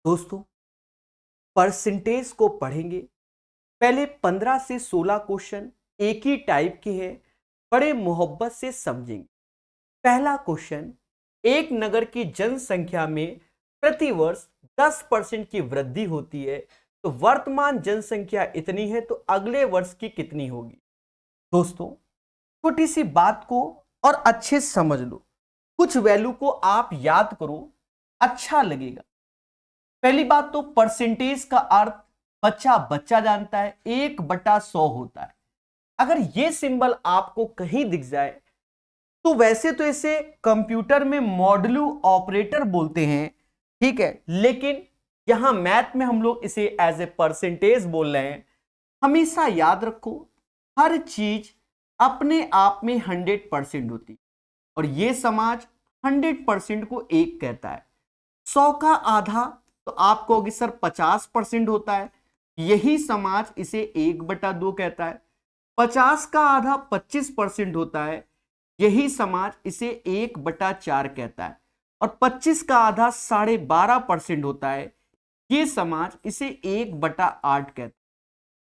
दोस्तों, परसेंटेज को पढ़ेंगे। पहले 15 से 16 क्वेश्चन एक ही टाइप के हैं, बड़े मोहब्बत से समझेंगे। पहला क्वेश्चन, एक नगर की जनसंख्या में प्रति वर्ष 10% की वृद्धि होती है, तो वर्तमान जनसंख्या इतनी है, तो अगले वर्ष की कितनी होगी। दोस्तों, छोटी सी बात को और अच्छे से समझ लो, कुछ वैल्यू को आप याद करो, अच्छा लगेगा। पहली बात तो परसेंटेज का अर्थ बच्चा बच्चा जानता है, 1/100 होता है। अगर ये सिंबल आपको कहीं दिख जाए तो वैसे तो इसे कंप्यूटर में मॉडुलो ऑपरेटर बोलते हैं, ठीक है, लेकिन यहां मैथ में हम लोग इसे एज ए परसेंटेज बोल रहे हैं। हमेशा याद रखो, हर चीज अपने आप में 100% होती, और ये समाज 100% को एक कहता है। 100 का आधा तो आप कहोगे सर 50% होता है, यही समाज इसे 1/2 कहता है। 50 का आधा 25% होता है, यही समाज इसे 1/4 कहता है। और 25 का आधा 12.5% होता है, ये समाज इसे 1/8 कहता है।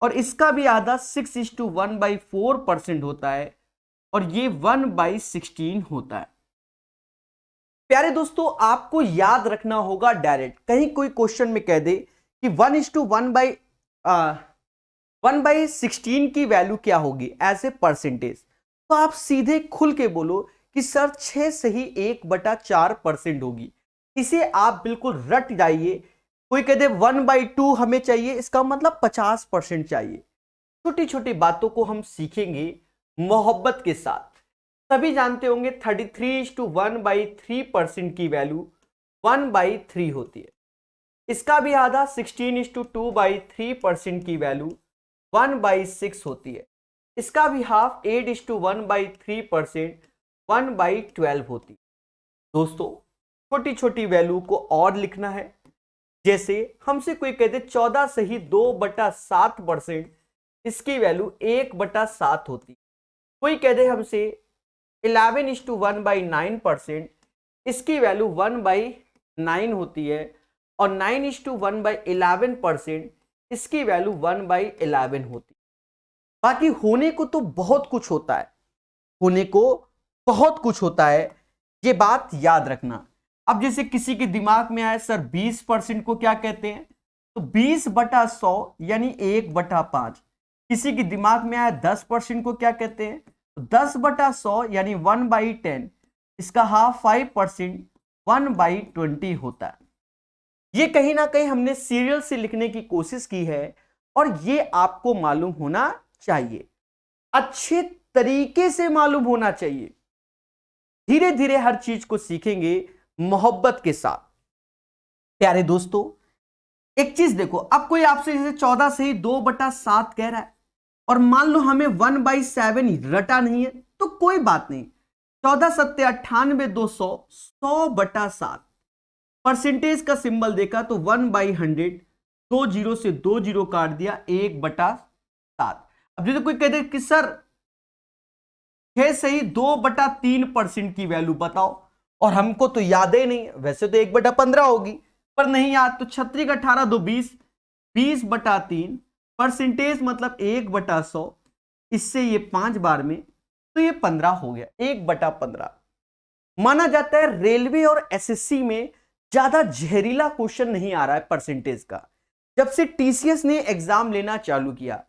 और इसका भी आधा 6:1/4% होता है, और ये 1/16 होता है। प्यारे दोस्तों, आपको याद रखना होगा, डायरेक्ट कहीं कोई क्वेश्चन में कह दे कि 1:1/16 की वैल्यू क्या होगी एज ए परसेंटेज, तो आप सीधे खुल के बोलो कि सर 6 से ही 1/4% होगी। इसे आप बिल्कुल रट जाइए। कोई कह दे 1/2 हमें चाहिए, इसका मतलब 50% चाहिए। छोटी छोटी बातों को हम सीखेंगे मोहब्बत के साथ। सभी जानते होंगे 33:1/3% की वैल्यू 1/3 होती है। इसका भी आधा 16:2/3% की वैल्यू 1/6 होती है। इसका भी हाफ 8:1/3% 1/12 होती है। दोस्तों, छोटी छोटी वैल्यू को और लिखना है। जैसे हमसे कोई कहते 14 से ही 2/7%, इसकी वैल्यू 1/7 होती। कोई कह दे हमसे 11:1/9%, इसकी वैल्यू 1/9 होती है। और 9:1/11%, इसकी वैल्यू 1/11 होती है। बाकी होने को तो बहुत कुछ होता है, होने को बहुत कुछ होता है, ये बात याद रखना। अब जैसे किसी के दिमाग में आए सर 20% को क्या कहते हैं, तो 20/100 यानी 1/5। किसी के दिमाग में आया 10% को क्या कहते हैं, तो 10/100 यानी 1/10। इसका हाफ 5% 1/20 होता है। ये कहीं ना कहीं हमने सीरियल से लिखने की कोशिश की है, और ये आपको मालूम होना चाहिए, अच्छे तरीके से मालूम होना चाहिए। धीरे धीरे हर चीज को सीखेंगे मोहब्बत के साथ। प्यारे दोस्तों, एक चीज देखो, अब कोई आपसे जैसे 14 से ही 2/7 कह रहा है, और मान लो हमें 1/7 रटा नहीं है, तो कोई बात नहीं। 14×7 = 98, 200, 100/7। परसेंटेज का सिंबल देखा तो 1/100, 2 जीरो से 2 जीरो काट दिया, 1/7। अब जैसे कोई कहते कि सर 6 से ही 2/3% की वैल्यू बताओ, और हमको तो याद ही नहीं है, वैसे तो 1/15 होगी, पर नहीं याद, तो 36×18 = 20, 20/3 परसेंटेज मतलब 1/100। इससे ये 5 बार में, तो ये 15 हो गया, 1/15। माना जाता है रेलवे और एसएससी में ज्यादा जहरीला क्वेश्चन नहीं आ रहा है परसेंटेज का, जब से टीसीएस ने एग्जाम लेना चालू किया।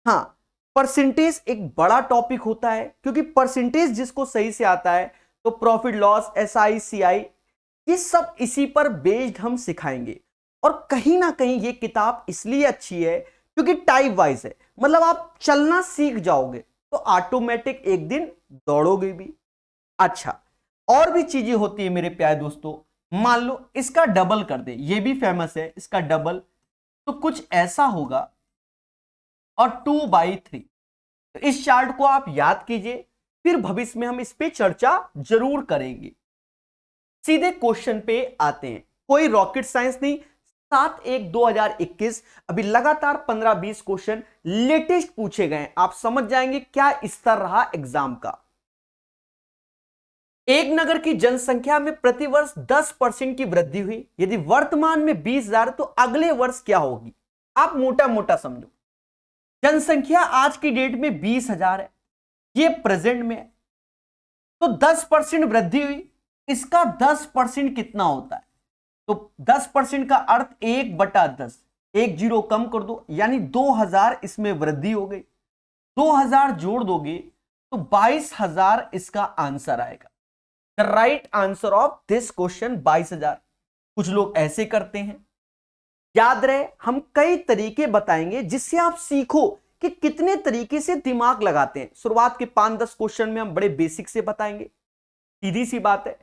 हाँ, परसेंटेज एक बड़ा टॉपिक होता है, क्योंकि परसेंटेज जिसको सही से आता है तो प्रॉफिट लॉस, एसआई, सीआई, ये सब इसी पर बेस्ड हम सिखाएंगे। और कहीं ना कहीं ये किताब इसलिए अच्छी है क्योंकि टाइप वाइज है, मतलब आप चलना सीख जाओगे तो ऑटोमेटिक एक दिन दौड़ोगे भी। अच्छा, और भी चीजें होती है मेरे प्यारे दोस्तों। मान लो इसका डबल कर दे, ये भी फेमस है, इसका डबल, तो कुछ ऐसा होगा, और 2/3। तो इस चार्ट को आप याद कीजिए, फिर भविष्य में हम इस पे चर्चा जरूर करेंगे। सीधे क्वेश्चन पे आते हैं, कोई रॉकेट साइंस नहीं। 7/1/2021 अभी लगातार 15-20 क्वेश्चन लेटेस्ट पूछे गए, आप समझ जाएंगे क्या स्तर रहा एग्जाम का। एक नगर की जनसंख्या में प्रतिवर्ष 10% की वृद्धि हुई। यदि वर्तमान में 20,000 तो अगले वर्ष क्या होगी? आप मोटा मोटा समझो, जनसंख्या आज की डेट में 20,000 है, ये प्रेजेंट में है, तो 10% वृद्धि हुई। इसका 10% कितना होता है? तो 10% का अर्थ 1/10, एक जीरो कम कर दो, यानी 2,000 इसमें वृद्धि हो गई। 2,000 जोड़ दोगे तो 22,000 इसका आंसर आएगा। The right answer of this question 22,000। कुछ लोग ऐसे करते हैं। याद रहे, हम कई तरीके बताएंगे जिससे आप सीखो कि कितने तरीके से दिमाग लगाते हैं। शुरुआत के 5-10 क्वेश्चन में हम बड़े बेसिक से बताएंगे, सीधी सी बात है।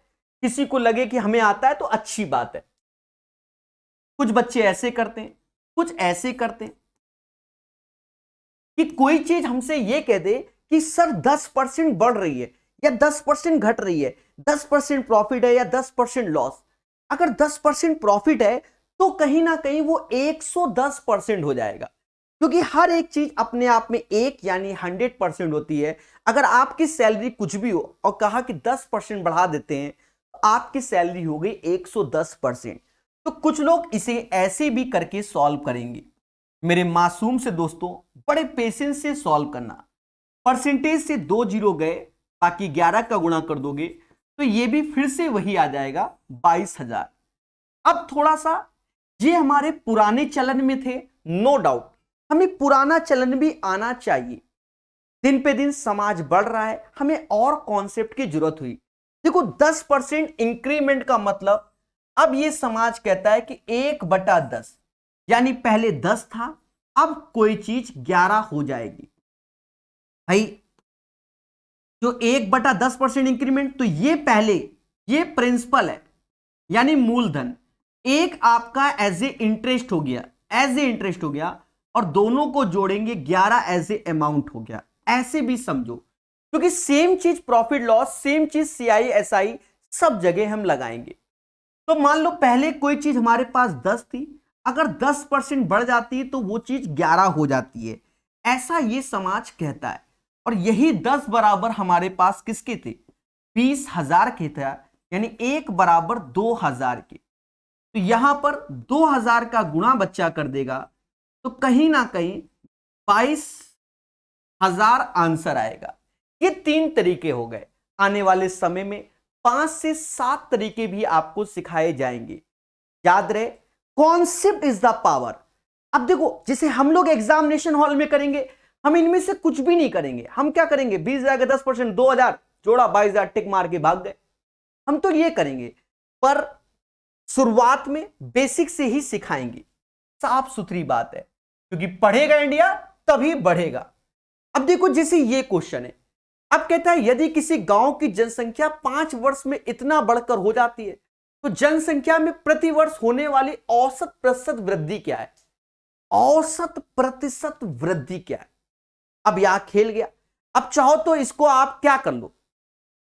किसी को लगे कि हमें आता है तो अच्छी बात है। कुछ बच्चे ऐसे करते हैं, कुछ ऐसे करते हैं कि कोई चीज हमसे यह कह दे कि सर 10% बढ़ रही है या 10% घट रही है, 10% प्रॉफिट है या 10% लॉस। अगर 10% प्रॉफिट है तो कहीं ना कहीं वो 110% हो जाएगा, क्योंकि हर एक चीज अपने आप में एक यानी 100% होती है। अगर आपकी सैलरी कुछ भी हो और कहा कि 10% बढ़ा देते हैं तो आपकी सैलरी हो गई 110%। तो कुछ लोग इसे ऐसे भी करके सॉल्व करेंगे। मेरे मासूम से दोस्तों, बड़े पेशेंस से सॉल्व करना। परसेंटेज से 2 जीरो गए, बाकी 11 का गुणा कर दोगे तो ये भी फिर से वही आ जाएगा 22,000। अब थोड़ा सा ये हमारे पुराने चलन में थे, नो डाउट हमें पुराना चलन भी आना चाहिए। दिन पे दिन समाज बढ़ रहा है, हमें और कॉन्सेप्ट की जरूरत हुई। देखो 10% इंक्रीमेंट का मतलब, अब ये समाज कहता है कि 1/10, यानी पहले 10 था, अब कोई चीज 11 हो जाएगी। भाई जो 1/10% इंक्रीमेंट, तो ये पहले ये प्रिंसिपल है यानी मूलधन, एक आपका एज ए इंटरेस्ट हो गया, एज ए इंटरेस्ट हो गया, और दोनों को जोड़ेंगे 11 एज ए अमाउंट हो गया। ऐसे भी समझो, क्योंकि सेम चीज प्रॉफिट लॉस, सेम चीज CI SI सब जगह हम लगाएंगे। तो मान लो पहले कोई चीज हमारे पास 10 थी, अगर 10% बढ़ जाती है तो वो चीज 11 हो जाती है, ऐसा ये समाज कहता है। और यही 10 बराबर हमारे पास किसके थे? 20,000 के थे, यानी 1 बराबर 2,000 के। तो यहां पर 2,000 का गुणा बच्चा कर देगा तो कहीं ना कहीं 22,000 आंसर आएगा। ये 3 तरीके हो गए। आने वाले समय में 5 से 7 तरीके भी आपको सिखाए जाएंगे। याद रहे, कॉन्सेप्ट इज द पावर। अब देखो, जैसे हम लोग एग्जामिनेशन हॉल में करेंगे, हम इनमें से कुछ भी नहीं करेंगे। हम क्या करेंगे? 20,000 का 10%, 2,000 जोड़ा, 22,000 टिक मार के भाग गए। हम तो ये करेंगे, पर शुरुआत में बेसिक से ही सिखाएंगे। साफ सुथरी बात है, क्योंकि पढ़ेगा इंडिया तभी बढ़ेगा। अब देखो, जैसे ये क्वेश्चन है, अब कहता है यदि किसी गांव की जनसंख्या 5 वर्ष में इतना बढ़कर हो जाती है तो जनसंख्या में प्रति वर्ष होने वाली औसत प्रतिशत वृद्धि क्या है? औसत प्रतिशत वृद्धि क्या है? अब यहां खेल गया। अब चाहो तो इसको आप क्या कर लो,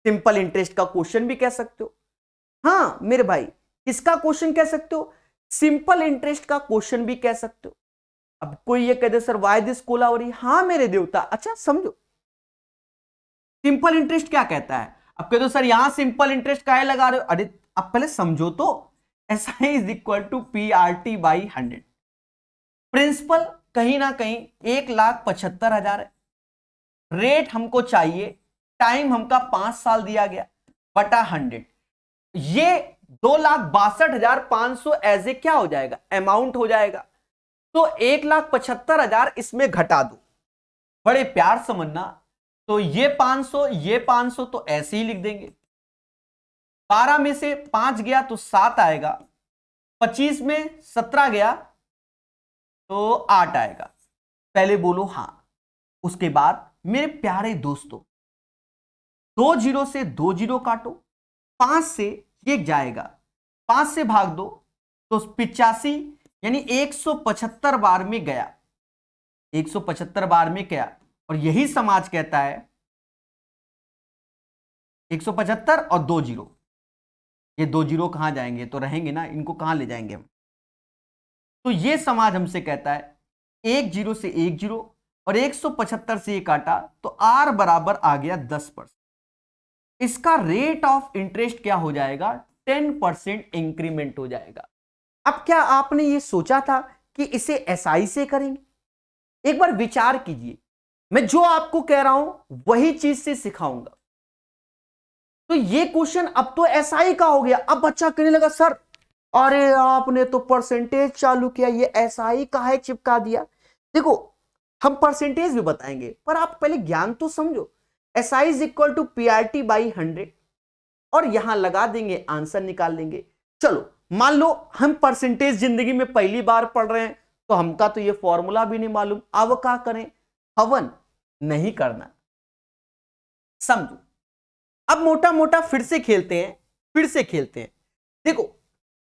सिंपल इंटरेस्ट का क्वेश्चन भी कह सकते हो। हाँ मेरे भाई, किसका क्वेश्चन कह सकते हो? सिंपल इंटरेस्ट का क्वेश्चन भी कह सकते हो। अब कोई ये कह दे सर वाई दिस कोलावरी, हाँ मेरे देवता, अच्छा समझो सिंपल इंटरेस्ट क्या कहता है। अब कह दो सर यहां सिंपल इंटरेस्ट काहे लगा रहे हो, अरे अब पहले समझो तो, SI is equal to PRT/100। Principal कहीं ना कहीं 1,75,000 है, रेट हमको चाहिए, टाइम हमका 5 साल दिया गया, बटा 100, ये 2,62,500 एज ए क्या हो जाएगा? अमाउंट हो जाएगा। तो 1,75,000 इसमें घटा दो, बड़े प्यार समझना। तो ये 500 तो ऐसे ही लिख देंगे। 12 में से 5 गया तो 7 आएगा, 25 में 17 गया तो 8 आएगा। पहले बोलो हाँ। उसके बाद मेरे प्यारे दोस्तों, 2 जीरो से 2 जीरो काटो, 5 से ये जाएगा, 5 से भाग दो तो 85, यानी 175 बार में गया, 175 बार में गया। और यही समाज कहता है 175 और 2 जीरो, ये 2 जीरो कहां जाएंगे? तो रहेंगे ना, इनको कहां ले जाएंगे हम? तो ये समाज हमसे कहता है 1 जीरो से 1 जीरो और 175 से ये काटा तो R बराबर आ गया 10%। इसका रेट ऑफ इंटरेस्ट क्या हो जाएगा, 10% इंक्रीमेंट हो जाएगा। अब क्या आपने ये सोचा था कि इसे एसआई से करेंगे? एक बार विचार कीजिए, मैं जो आपको कह रहा हूं वही चीज से सिखाऊंगा। तो ये क्वेश्चन अब तो एसआई का हो गया। अब बच्चा कहने लगा सर अरे आपने तो परसेंटेज चालू किया, ये एसआई का है चिपका दिया। देखो हम परसेंटेज भी बताएंगे, पर आप पहले ज्ञान तो समझो। SI is equal to PRT by 100 और यहां लगा देंगे, आंसर निकाल लेंगे। चलो मान लो हम परसेंटेज जिंदगी में पहली बार पढ़ रहे हैं, तो हमका तो ये फॉर्मूला भी नहीं मालूम। अब क्या करें, हवन नहीं करना, समझो। अब मोटा मोटा फिर से खेलते हैं। देखो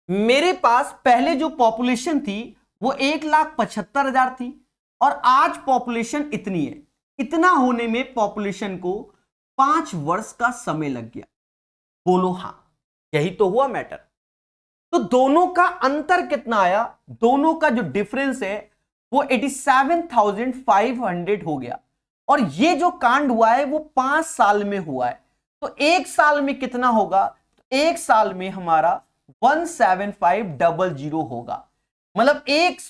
मेरे पास पहले जो पॉपुलेशन थी वो 1,75,000 थी और आज पॉपुलेशन इतनी है। इतना होने में पॉपुलेशन को 5 वर्ष का समय लग गया। बोलो हां, यही तो हुआ मैटर। तो दोनों का अंतर कितना आया, दोनों का जो डिफरेंस है वो 87,500 हो गया। और ये जो कांड हुआ है वो 5 साल में हुआ है। तो एक साल में कितना होगा, तो एक साल में हमारा 17500 होगा। मतलब एक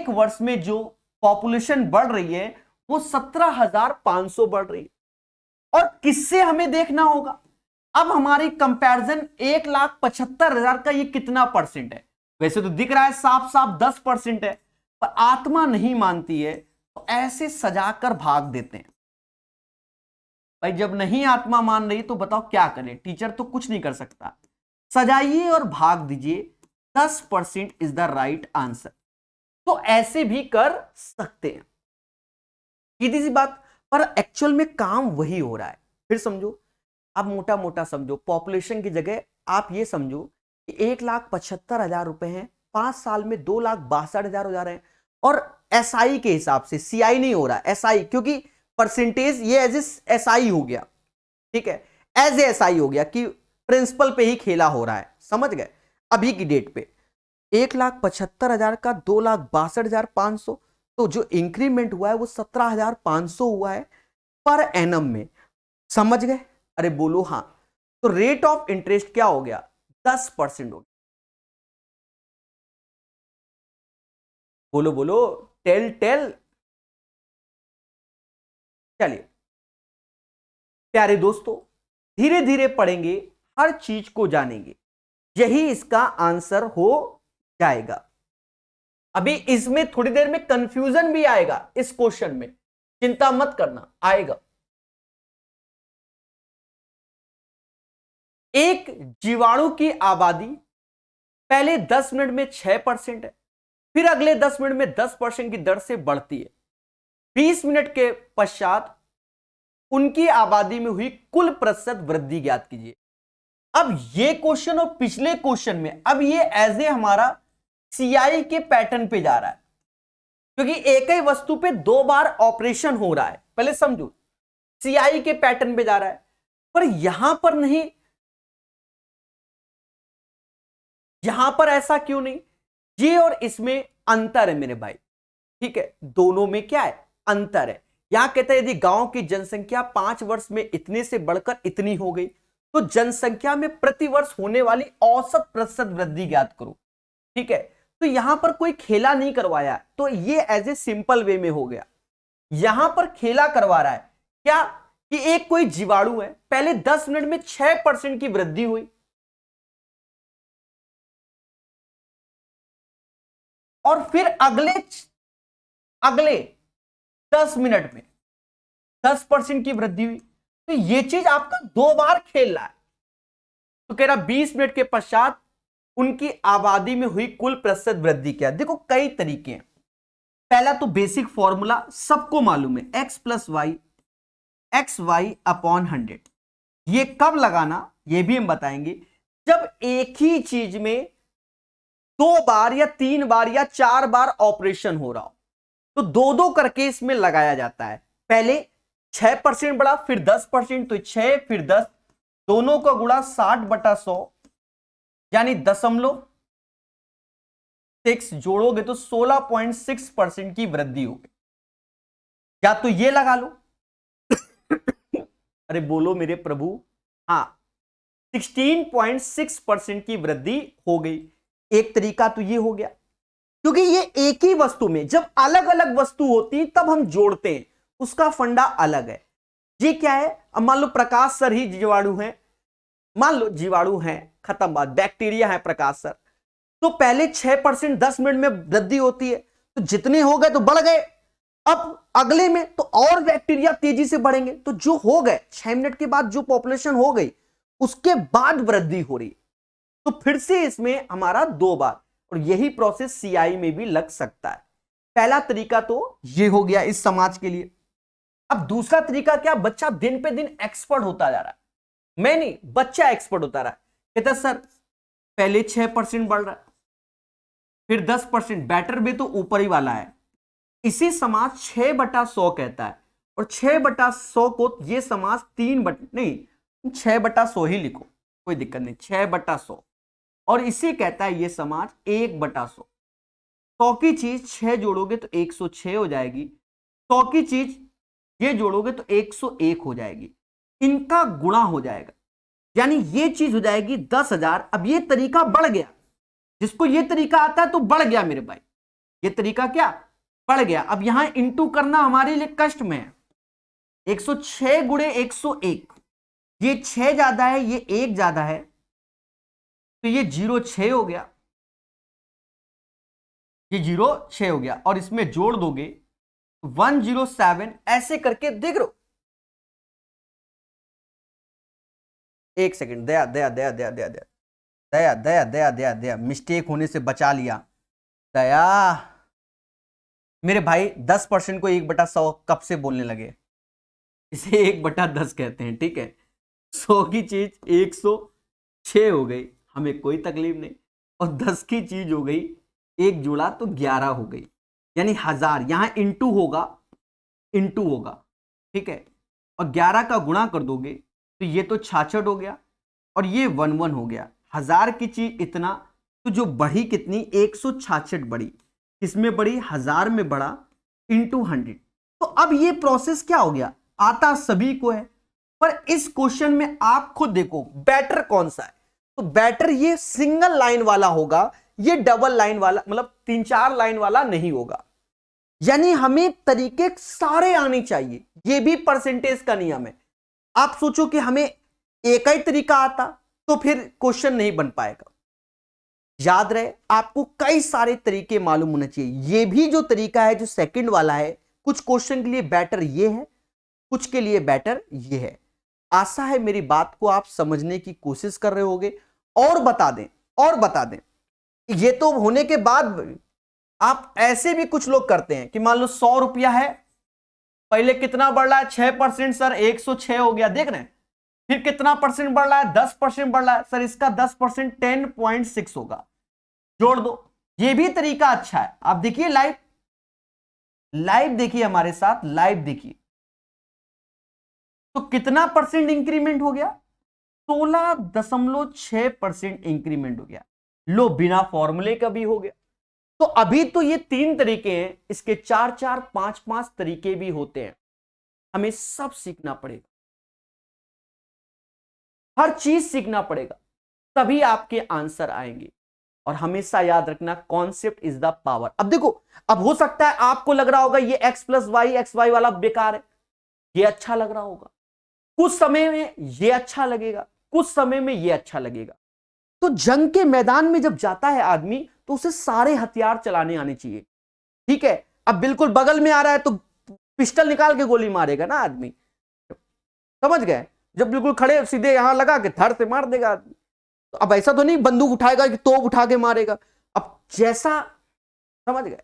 वर्ष में जो पॉपुलेशन बढ़ रही है वो 17,500 बढ़ रही है। और किससे हमें देखना होगा, अब हमारी कंपैरिजन 1,75,000 का ये कितना परसेंट है। वैसे तो दिख रहा है साफ साफ 10% है, पर आत्मा नहीं मानती है तो ऐसे सजाकर भाग देते हैं। भाई जब नहीं आत्मा मान रही तो बताओ क्या करें, टीचर तो कुछ नहीं कर सकता। सजाइए और भाग दीजिए, 10% इज द राइट आंसर। तो ऐसे भी कर सकते हैं, सीधी सी बात। पर एक्चुअल में काम वही हो रहा है। फिर समझो, अब मोटा मोटा समझो, पॉपुलेशन की जगह आप ये समझो कि 1,75,000 रुपए हैं, 5 साल में 2,62,000 हो जा रहे हैं। और एसआई के हिसाब से, सीआई नहीं हो रहा, एसआई, क्योंकि परसेंटेज ये एज एसआई हो गया, ठीक है, एज एसआई हो गया कि प्रिंसिपल पे ही खेला हो रहा है, समझ गए। अभी की डेट पे 1,75,000 का 2,62,500, तो जो इंक्रीमेंट हुआ है वो 17,500 हुआ है पर एनम में, समझ गए। अरे बोलो हां। तो रेट ऑफ इंटरेस्ट क्या हो गया, 10% हो गया। बोलो बोलो, टेल टेल। चलिए प्यारे दोस्तों, धीरे धीरे पढ़ेंगे, हर चीज को जानेंगे, यही इसका आंसर हो जाएगा। अभी इसमें थोड़ी देर में कंफ्यूजन भी आएगा इस क्वेश्चन में, चिंता मत करना, आएगा। एक जीवाणु की आबादी पहले 10 मिनट में 6% है, फिर अगले 10 मिनट में 10% की दर से बढ़ती है। 20 मिनट के पश्चात उनकी आबादी में हुई कुल प्रतिशत वृद्धि ज्ञात कीजिए। अब ये क्वेश्चन और पिछले क्वेश्चन में अब ये एज ए हमारा सीआई के पैटर्न पे जा रहा है, क्योंकि एक ही वस्तु पे 2 बार ऑपरेशन हो रहा है। पहले समझो, सीआई के पैटर्न पे जा रहा है, पर यहां पर नहीं, यहां पर ऐसा क्यों नहीं। ये और इसमें अंतर है मेरे भाई, ठीक है, दोनों में क्या है, अंतर है। यहां कहते हैं यदि गांव की जनसंख्या 5 वर्ष में इतने से बढ़कर इतनी हो गई तो जनसंख्या में प्रति वर्ष होने वाली औसत प्रतिशत वृद्धि ज्ञात करो, ठीक है। तो यहां पर कोई खेला नहीं करवाया, तो ये एज ए सिंपल वे में हो गया। यहां पर खेला करवा रहा है क्या, कि एक कोई जीवाणु है, पहले 10 मिनट में 6% की वृद्धि हुई और फिर अगले 10 मिनट में 10% की वृद्धि हुई। तो ये चीज आपका 2 बार खेल रहा है। तो कह रहा 20 मिनट के पश्चात उनकी आबादी में हुई कुल प्रतिशत वृद्धि क्या। देखो कई तरीके हैं। पहला तो बेसिक फॉर्मूला सबको मालूम है, x plus Y X Y upon 100। ये कब लगाना ये भी हम बताएंगे, जब एक ही चीज में 2 बार या 3 बार या 4 बार ऑपरेशन हो रहा हो, तो 2-2 करके इसमें लगाया जाता है। पहले 6% बढ़ा, फिर 10%, तो 6 फिर 10, दोनों का गुणा 60/100 यानी 0.6 जोड़ोगे तो 16.6% की वृद्धि होगी। या तो ये लगा लो अरे बोलो मेरे प्रभु। हाँ, 16.6% की वृद्धि हो गई। एक तरीका तो ये हो गया, क्योंकि ये एक ही वस्तु में जब अलग अलग वस्तु होती तब हम जोड़ते हैं, उसका फंडा अलग है। ये क्या है, अब मान लो प्रकाश सर ही जीवाणु है, मान लो जीवाणु है, खत्म बात, बैक्टीरिया है प्रकाश सर, तो पहले 6% 10 मिनट में वृद्धि होती है, तो जितने हो गए तो बढ़ गए, अब अगले में तो और बैक्टीरिया तेजी से बढ़ेंगे, तो जो हो गए 6 मिनट के बाद जो पॉपुलेशन हो गई उसके बाद वृद्धि हो रही, तो फिर से इसमें हमारा 2 बार, और यही प्रोसेस सीआई में भी लग सकता है। पहला तरीका तो ये हो गया इस समाज के लिए। अब दूसरा तरीका क्या, बच्चा दिन पे दिन एक्सपर्ट होता जा रहा है, मैं नहीं, बच्चा एक्सपर्ट होता रहा है, कहता सर पहले 6% बढ़ रहा है, फिर 10%, बैटर भी तो ऊपर ही वाला है, इसी समाज 6/100 कहता है, और 6/100 को ये समाज 6/100 ही लिखो, कोई दिक्कत नहीं, 6/100, और इसे कहता है ये समाज 1/100। 100 की चीज 6 जोड़ोगे तो 106 हो जाएगी, 100 की चीज ये जोड़ोगे तो 101 हो जाएगी, इनका गुणा हो जाएगा, यानी ये चीज हो जाएगी 10,000। अब ये तरीका बढ़ गया, जिसको ये तरीका आता है तो बढ़ गया मेरे भाई, ये तरीका क्या बढ़ गया। अब यहां इंटू करना हमारे लिए कष्ट में है, 106 गुणे 101, ये 6 ज्यादा है, ये 1 ज्यादा है, तो ये 06 हो गया, ये 06 हो गया, और इसमें जोड़ दोगे 107, ऐसे करके देख लो। एक सेकंड, दया दया दया दया दया दया दया दया दया दया दया, मिस्टेक होने से बचा लिया दया। मेरे भाई 10% को 1/100 कब से बोलने लगे, इसे 1/10 कहते हैं, ठीक है। 100 की चीज 106 हो गई, हमें कोई तकलीफ नहीं, और 10 की चीज हो गई, एक जोड़ा तो 11 हो गई, यानी 1000, यहां इंटू होगा, ठीक है, और 11 का गुणा कर दोगे तो ये तो 66 हो गया, और ये 11 हो गया। 1000 की चीज इतना, तो जो बढ़ी कितनी, 166 बढ़ी, किसमें बढ़ी, 1000 में बढ़ा, इंटू 100। तो अब ये प्रोसेस क्या हो गया, आता सभी को है, पर इस क्वेश्चन में आप खुद देखो बैटर कौन सा है, तो बैटर ये सिंगल लाइन वाला होगा, ये डबल लाइन वाला, मतलब 3-4 लाइन वाला नहीं होगा, यानी हमें तरीके सारे आने चाहिए, ये भी परसेंटेज का नियम है। आप सोचो कि हमें एक ही तरीका आता तो फिर क्वेश्चन नहीं बन पाएगा, याद रहे आपको कई सारे तरीके मालूम होने चाहिए। ये भी जो तरीका है जो सेकंड वाला है, कुछ क्वेश्चन के लिए बेटर ये है, कुछ के लिए बेटर ये है। आशा है मेरी बात को आप समझने की कोशिश कर रहे होगे। और बता दें ये तो होने के बाद आप ऐसे भी कुछ लोग करते हैं कि मान लो 100 रुपया है, पहले कितना बढ़ रहा है, 6% सर 106 हो गया, देख रहे हैं, फिर कितना परसेंट बढ़ रहा है, 10% बढ़ रहा है, सर इसका 10% 10.6 होगा, जोड़ दो। ये भी तरीका अच्छा है, आप देखिए लाइव देखिए हमारे साथ, लाइव देखिए, तो कितना परसेंट इंक्रीमेंट हो गया, 16.6% इंक्रीमेंट हो गया। लो बिना फॉर्मूले का भी हो गया। तो अभी तो ये 3 तरीके हैं, इसके 4-4, 5-5 तरीके भी होते हैं, हमें सब सीखना पड़ेगा, हर चीज सीखना पड़ेगा, तभी आपके आंसर आएंगे। और हमेशा याद रखना, कॉन्सेप्ट इज द पावर। अब देखो, अब हो सकता है आपको लग रहा होगा ये x+y वाला बेकार है, ये अच्छा लग रहा होगा, कुछ समय में ये अच्छा लगेगा, कुछ समय में ये अच्छा लगेगा। तो जंग के मैदान में जब जाता है आदमी तो उसे सारे हथियार चलाने आने चाहिए, ठीक है। अब बिल्कुल बगल में आ रहा है तो पिस्टल निकाल के गोली मारेगा ना आदमी, समझ गए, जब बिल्कुल खड़े सीधे यहां लगा के धड़ से मार देगा आदमी। तो अब ऐसा तो नहीं बंदूक उठाएगा कि तोप उठा के मारेगा, अब जैसा, समझ गए,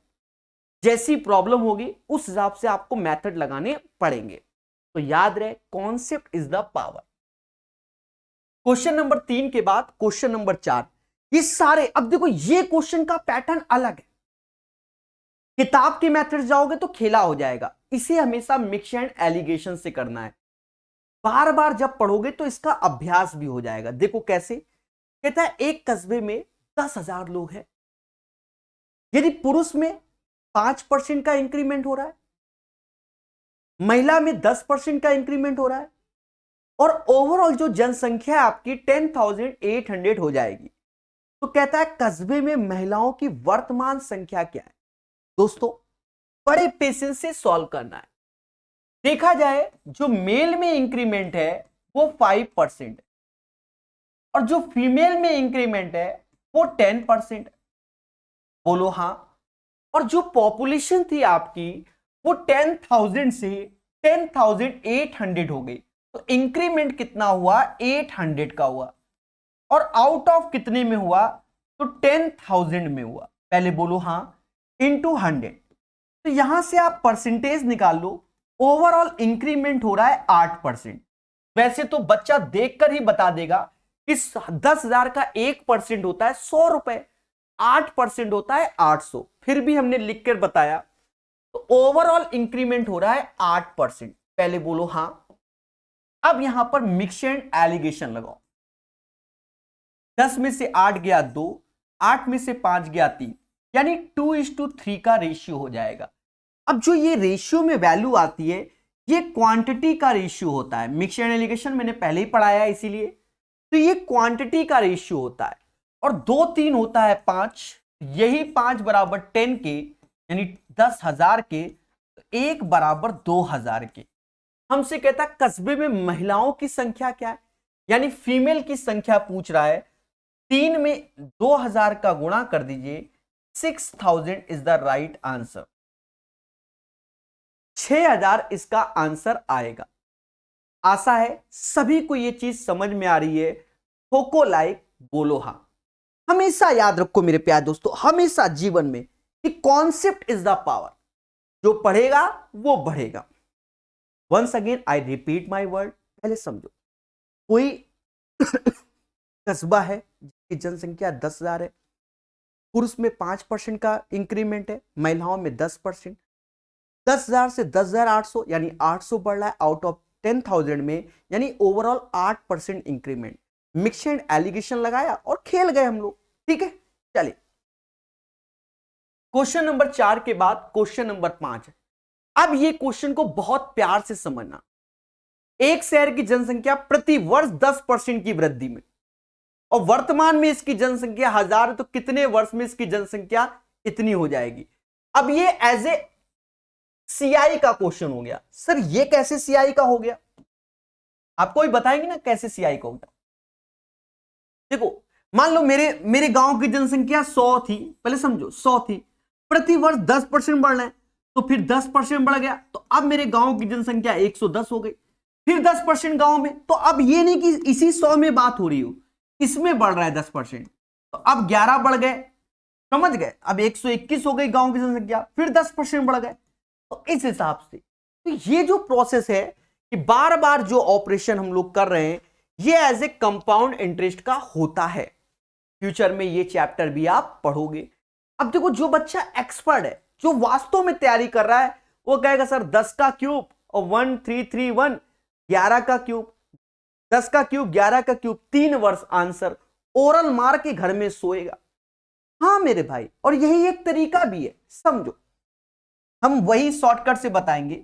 जैसी प्रॉब्लम होगी उस हिसाब से आपको मेथड लगाने पड़ेंगे। तो याद रहे, concept is the power. Question number 3 के बाद क्वेश्चन नंबर 4, ये सारे, अब देखो ये क्वेश्चन का पैटर्न अलग है, किताब के मेथड जाओगे तो खेला हो जाएगा, इसे हमेशा मिक्स एंड एलिगेशन से करना है, बार बार जब पढ़ोगे तो इसका अभ्यास भी हो जाएगा। देखो कैसे, कहता है एक कस्बे में 10,000 लोग हैं, यदि पुरुष में 5% का इंक्रीमेंट हो रहा है, महिला में 10% का इंक्रीमेंट हो रहा है, और ओवरऑल जो जनसंख्या है आपकी 10,800 हो जाएगी। तो कहता है कस्बे में महिलाओं की वर्तमान संख्या क्या है। दोस्तों बड़े पेशेंस से सॉल्व करना है। देखा जाए जो मेल में इंक्रीमेंट है वो 5% और जो फीमेल में इंक्रीमेंट है वो 10%। बोलो हाँ। और जो पॉपुलेशन थी आपकी वो 10,000 से 10,800 हो गई। तो इंक्रीमेंट कितना हुआ, 800 का हुआ। और आउट ऑफ कितने में हुआ, तो 10,000 में हुआ। पहले बोलो हाँ, इंटू 100। तो यहां से आप परसेंटेज निकाल लो। ओवरऑल इंक्रीमेंट हो रहा है 8%। वैसे तो बच्चा देखकर ही बता देगा कि 10,000 का 1% होता है 100 रुपए, 8% होता है 800। फिर भी हमने लिख कर बताया। तो ओवरऑल इंक्रीमेंट हो रहा है 8%। पहले बोलो हां। अब यहां पर मिक्स एंड एलिगेशन लगाओ। 10 में से 8 गया 2, 8 में से 5 गया 3, यानी 2:3 का रेशियो हो जाएगा। अब जो ये रेशियो में वैल्यू आती है ये क्वांटिटी का रेशियो होता है। मिक्स एंड एलिगेशन मैंने पहले ही पढ़ाया है, इसीलिए तो ये क्वांटिटी का रेशियो होता है। और 2 3 होता है 5, यही 5 बराबर 10 के यानी 10,000 के, तो 1 बराबर 2,000 के। हमसे कहता है कस्बे में महिलाओं की संख्या क्या है, यानी फीमेल की संख्या पूछ रहा है। 3 में 2,000 का गुणा कर दीजिए, 6,000 इज द राइट आंसर। 6,000 इसका आंसर आएगा। आशा है सभी को यह चीज समझ में आ रही है। ठोको लाइक, बोलो हां। हमेशा याद रखो मेरे प्यारे दोस्तों, हमेशा जीवन में कि कॉन्सेप्ट इज द पावर। जो पढ़ेगा वो बढ़ेगा। Once again I repeat my word, पहले समझो। कोई कस्बा है जिसकी जनसंख्या 10,000 है, पुरुष में 5% का इंक्रीमेंट है, महिलाओं में 10%। 10,000 से 10,800 यानी 800 बढ़ रहा है आउट ऑफ 10,000 में, यानी overall 8% increment. Mix and allegation लगाया और खेल गए हम लोग। ठीक है, चलिए क्वेश्चन नंबर 4 के बाद क्वेश्चन नंबर 5 है। अब ये क्वेश्चन को बहुत प्यार से समझना। एक शहर की जनसंख्या प्रति वर्ष 10% की वृद्धि में, और वर्तमान में इसकी जनसंख्या 1,000 है, तो कितने वर्ष में इसकी जनसंख्या इतनी हो जाएगी। अब ये एज ए सीआई का क्वेश्चन हो गया। सर ये कैसे सीआई का हो गया, आपको भी बताएंगे ना कैसे सीआई का होगा। देखो मान लो मेरे गांव की जनसंख्या 100 थी, पहले समझो 100 थी, प्रति वर्ष 10% बढ़ रहा है, तो फिर 10% बढ़ गया, तो अब मेरे गांव की जनसंख्या 110 हो गई। फिर 10% गांव में, तो अब ये नहीं कि इसी 100 में बात हो रही हो, इसमें बढ़ रहा है 10%, तो अब 11 बढ़ गए, समझ गए। अब 121 हो गई गांव की जनसंख्या, फिर 10% बढ़ गए। तो इस हिसाब से तो ये जो प्रोसेस है कि बार बार जो ऑपरेशन हम लोग कर रहे हैं ये एज ए कंपाउंड इंटरेस्ट का होता है। फ्यूचर में ये चैप्टर भी आप पढ़ोगे। अब देखो जो बच्चा एक्सपर्ट है, जो वास्तव में तैयारी कर रहा है, वो कहेगा सर 10 का क्यूब और 1331 11 का क्यूब, 10 का क्यूब 11 का क्यूब, 3 वर्ष आंसर ओरल मार के घर में सोएगा। हाँ मेरे भाई, और यही एक तरीका भी है, समझो हम वही शॉर्टकट से बताएंगे।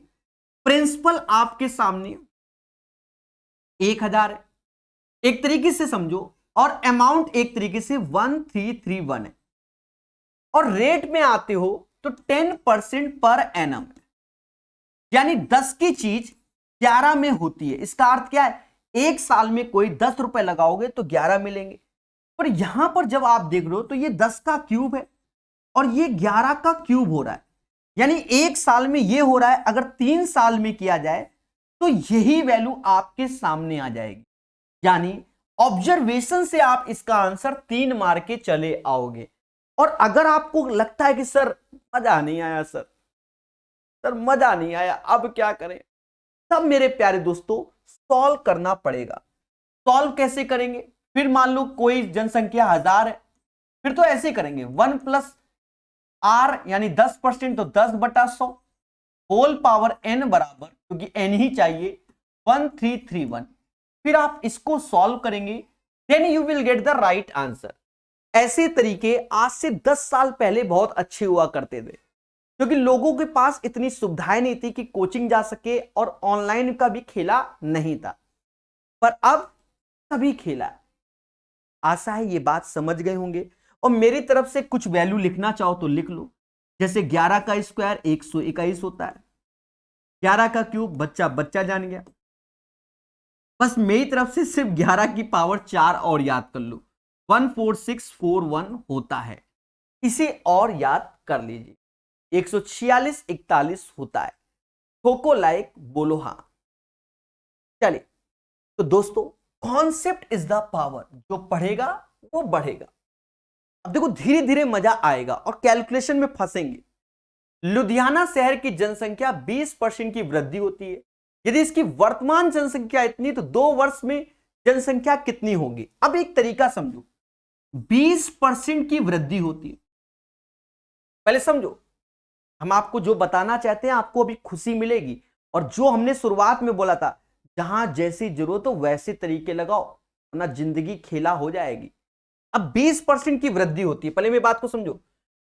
प्रिंसिपल आपके सामने 1,000 है, एक तरीके से समझो, और अमाउंट एक तरीके से 1331 है, और रेट में आते हो तो 10% पर एनम, यानी 10 की चीज 11 में होती है। इसका अर्थ क्या है, एक साल में कोई 10 रुपए लगाओगे तो 11 मिलेंगे। पर यहां पर जब आप देख रहे हो तो ये 10 का क्यूब है और ये 11 का क्यूब हो रहा है, यानी एक साल में ये हो रहा है। अगर 3 साल में किया जाए तो यही वैल्यू आपके सामने आ जाएगी, यानी ऑब्जर्वेशन से आप इसका आंसर 3 मार के चले आओगे। और अगर आपको लगता है कि सर मजा नहीं आया, सर मजा नहीं आया, अब क्या करें, तब मेरे प्यारे दोस्तों सॉल्व करना पड़ेगा। सॉल्व कैसे करेंगे, फिर मान लो कोई जनसंख्या 1,000 है, फिर तो ऐसे करेंगे 1 प्लस आर यानी 10%, तो 10/100 होल पावर n बराबर, क्योंकि n ही चाहिए, 1331। फिर आप इसको सॉल्व करेंगे, then you will get the right answer. ऐसे तरीके आज से 10 साल पहले बहुत अच्छे हुआ करते थे, क्योंकि लोगों के पास इतनी सुविधाएं नहीं थी कि कोचिंग जा सके और ऑनलाइन का भी खेला नहीं था। पर अब सभी खेला। आशा है ये बात समझ गए होंगे। और मेरी तरफ से कुछ वैल्यू लिखना चाहो तो लिख लो, जैसे 11 का स्क्वायर 121 होता है, 11 का क्यूब बच्चा बच्चा जान गया। बस मेरी तरफ से सिर्फ 11 की पावर 4 और याद कर लो, 14641 होता है। इसे और याद कर लीजिए, 146 41 होता है। ठोको लाइक, बोलो हां। चलिए, तो दोस्तों कॉन्सेप्ट इज द पावर, जो पढ़ेगा वो बढ़ेगा। अब देखो धीरे धीरे मजा आएगा और कैलकुलेशन में फंसेंगे। लुधियाना शहर की जनसंख्या 20% की वृद्धि होती है। यदि इसकी वर्तमान जनसंख्या इतनी तो 2 वर्ष में जनसंख्या कितनी होगी। अब एक तरीका समझो, 20% की वृद्धि होती है। पहले समझो, हम आपको जो बताना चाहते हैं आपको अभी खुशी मिलेगी। और जो हमने शुरुआत में बोला था, जहां जैसी जरूरत हो वैसे तरीके लगाओ, वरना जिंदगी खेला हो जाएगी। अब 20% की वृद्धि होती है, पहले मेरी बात को समझो।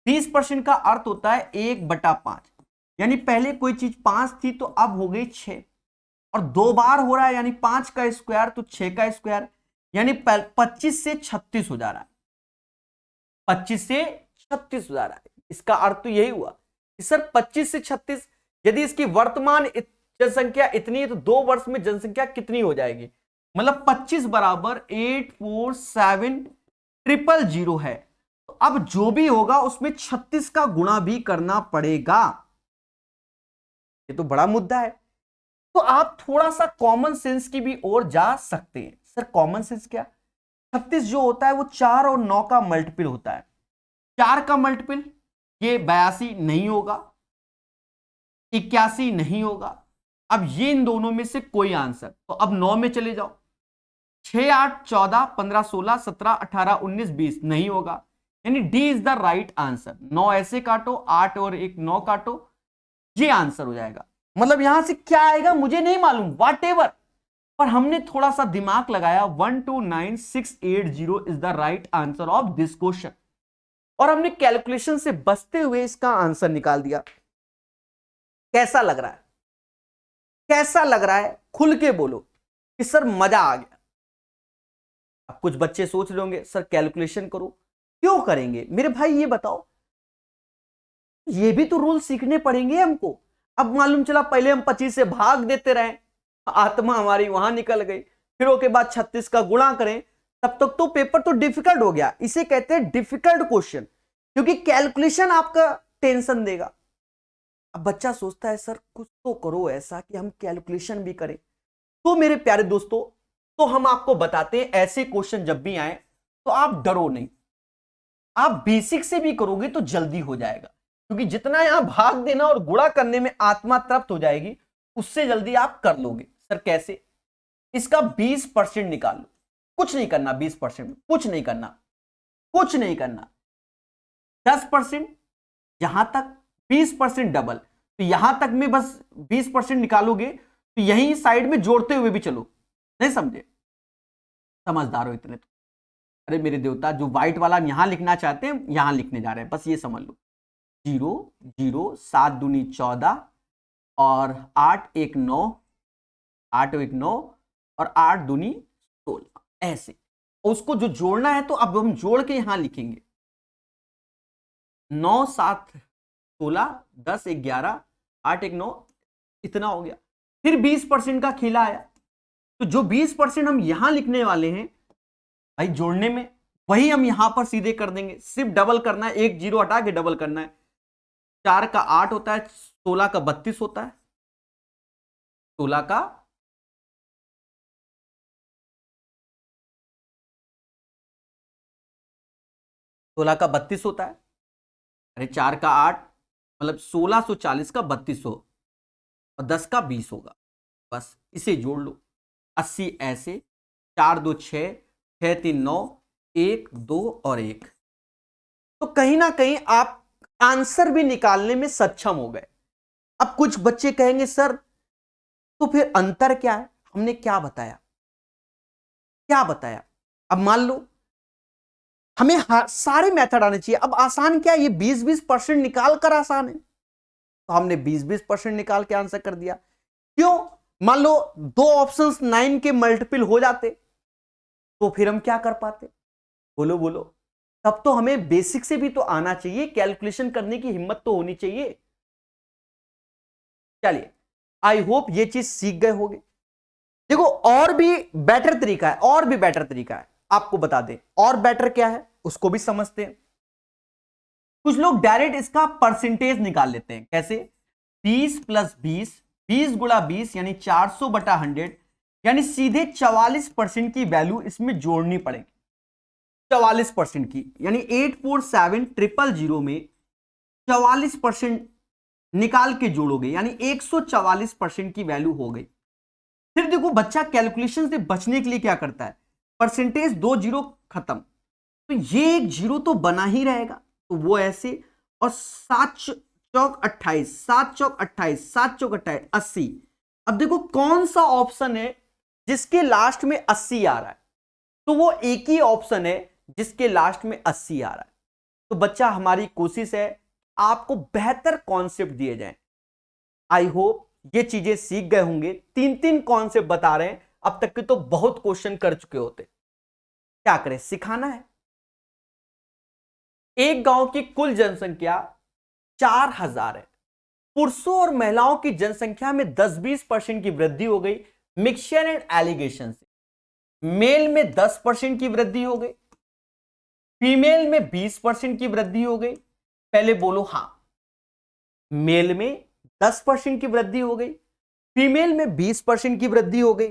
20% का अर्थ होता है 1/5, यानी पहले कोई चीज 5 थी तो अब हो गई 6, और 2 बार हो रहा है, यानी 5 का स्क्वायर तो 6 का स्क्वायर, यानी 25 से 36 हो जा रहा है। 25 से 36 हो जा रहा है। इसका अर्थ तो यही हुआ कि सर 25 से 36, यदि इसकी वर्तमान जनसंख्या इतनी है तो 2 वर्ष में जनसंख्या कितनी हो जाएगी। मतलब 25 बराबर 847000 है। तो अब जो भी होगा उसमें 36 का गुणा भी करना पड़ेगा। ये तो बड़ा मुद्दा है। तो आप थोड़ा सा कॉमन सेंस की भी ओर जा सकते हैं। सर कॉमन सेंस क्या? 36 जो होता है वो 4 और 9 का मल्टीपल होता है। 4 का मल्टीपल ये 82 नहीं होगा, 81 नहीं होगा। अब ये इन दोनों में से कोई आंसर, तो अब 9 में चले जाओ। 6 8 14 15 16 17 18 19 20 नहीं होगा, यानी D is the right answer. 9 ऐसे काटो, 8 और 1 9 काटो, ये आंसर हो जाएगा। मतलब यहां से क्या आएगा मुझे नहीं मालूम, वॉट एवर, पर हमने थोड़ा सा दिमाग लगाया। 129680 is the right answer of this question, और हमने कैलकुलेशन से बचते हुए इसका आंसर निकाल दिया। कैसा लग रहा है? कैसा लग रहा है? खुल के बोलो कि सर मजा आ गया। अब कुछ बच्चे सोच रहे होंगे सर कैलकुलेशन करो, क्यों करेंगे मेरे भाई, ये बताओ, ये भी तो रूल सीखने पड़ेंगे हमको। अब मालूम चला पहले हम 25 से भाग देते रहे, आत्मा हमारी वहां निकल गई, फिर उसके बाद 36 का गुणा करें, तब तक तो पेपर तो डिफिकल्ट हो गया। इसे कहते हैं डिफिकल्ट क्वेश्चन, क्योंकि कैलकुलेशन आपका टेंशन देगा। अब बच्चा सोचता है सर कुछ तो करो ऐसा कि हम कैलकुलेशन भी करें। तो मेरे प्यारे दोस्तों, तो हम आपको बताते हैं ऐसे क्वेश्चन जब भी आए तो आप डरो नहीं, आप बेसिक से भी करोगे तो जल्दी हो जाएगा। क्योंकि जितना यहां भाग देना और गुणा करने में आत्मा तृप्त हो जाएगी, उससे जल्दी आप कर लोगे। सर कैसे? इसका 20% निकाल लो, कुछ नहीं करना, 20% में कुछ नहीं करना, कुछ नहीं करना। 10%, यहां तक 20% डबल, तो यहां तक में बस 20% निकालोगे तो यही साइड में जोड़ते हुए भी चलो। नहीं समझे? समझदार हो इतने तो। अरे मेरे देवता, जो व्हाइट वाला यहां लिखना चाहते हैं यहां लिखने जा रहे हैं, बस ये समझ लो। 0 0 7 दूनी 14 और 8 1 9, 8 1 9 और 8 दूनी 16, ऐसे। उसको जो जोड़ना है तो अब हम जोड़ के यहां लिखेंगे। 9 7 16 10 1 11 8 1 9, इतना हो गया। फिर 20% का खेला आया, तो जो 20% हम यहां लिखने वाले हैं भाई जोड़ने में, वही हम यहां पर सीधे कर देंगे। सिर्फ डबल करना है, 1 0 हटा के डबल करना है। 4 का 8 होता है, 16 का 32 होता है, 16 का 32 होता है। अरे 4 का 8 मतलब 1640 का 3200 और 10 का 20 होगा। बस इसे जोड़ लो। 80 ऐसे, 4 2 6 6 3 9 1 2 और 1, तो कहीं ना कहीं आप आंसर भी निकालने में सक्षम हो गए। अब कुछ बच्चे कहेंगे सर तो फिर अंतर क्या है? हमने क्या बताया, क्या बताया? अब मान लो हमें सारे मेथड आने चाहिए। अब आसान क्या है, ये 20% निकाल कर आसान है, तो हमने 20% निकाल के आंसर कर दिया। क्यों? मान लो दो ऑप्शंस 9 के मल्टीपल हो जाते तो फिर हम क्या कर पाते? बोलो बोलो। तब तो हमें बेसिक से भी तो आना चाहिए, कैलकुलेशन करने की हिम्मत तो होनी चाहिए। चलिए, आई होप ये चीज सीख गए होंगे। देखो और भी बेटर तरीका है, और भी बेटर तरीका है, आपको बता दें और बेटर क्या है उसको भी समझते हैं। कुछ लोग डायरेक्ट इसका परसेंटेज निकाल लेते हैं। कैसे? 20 प्लस 20, 20 गुणा 20 यानी 400/100, यानी सीधे 44% की वैल्यू इसमें जोड़नी पड़ेगी। 44% की, यानी 847,000 में 44% निकाल के जोड़ोगे, यानी 144% की वैल्यू हो गई। फिर देखो बच्चा कैलकुलेशन से बचने के लिए क्या करता है, परसेंटेज 2 जीरो खत्म, तो ये एक जीरो तो बना ही रहेगा, तो वो ऐसे, और 7 चौक 28, 7 चौक 28, 7 चौक 28, 80। अब देखो कौन सा ऑप्शन है जिसके लास्ट में 80 आ रहा है, तो वो एक ही ऑप्शन है जिसके लास्ट में 80 आ रहा है। तो बच्चा हमारी कोशिश है आपको बेहतर कॉन्सेप्ट दिए जाएं। आई होप ये चीजें सीख गए होंगे। 3 कॉन्सेप्ट बता रहे हैं, अब तक के तो बहुत क्वेश्चन कर चुके होते, क्या करें, सिखाना है। एक गांव की कुल जनसंख्या 4000 है। पुरुषों और महिलाओं की जनसंख्या में 10-20% की वृद्धि हो गई मिक्सचर एंड एलिगेशन से। मेल में 10% की वृद्धि हो गई, फीमेल में 20% की वृद्धि हो गई। पहले बोलो हां। मेल में 10% की वृद्धि हो गई, फीमेल में 20% की वृद्धि हो गई।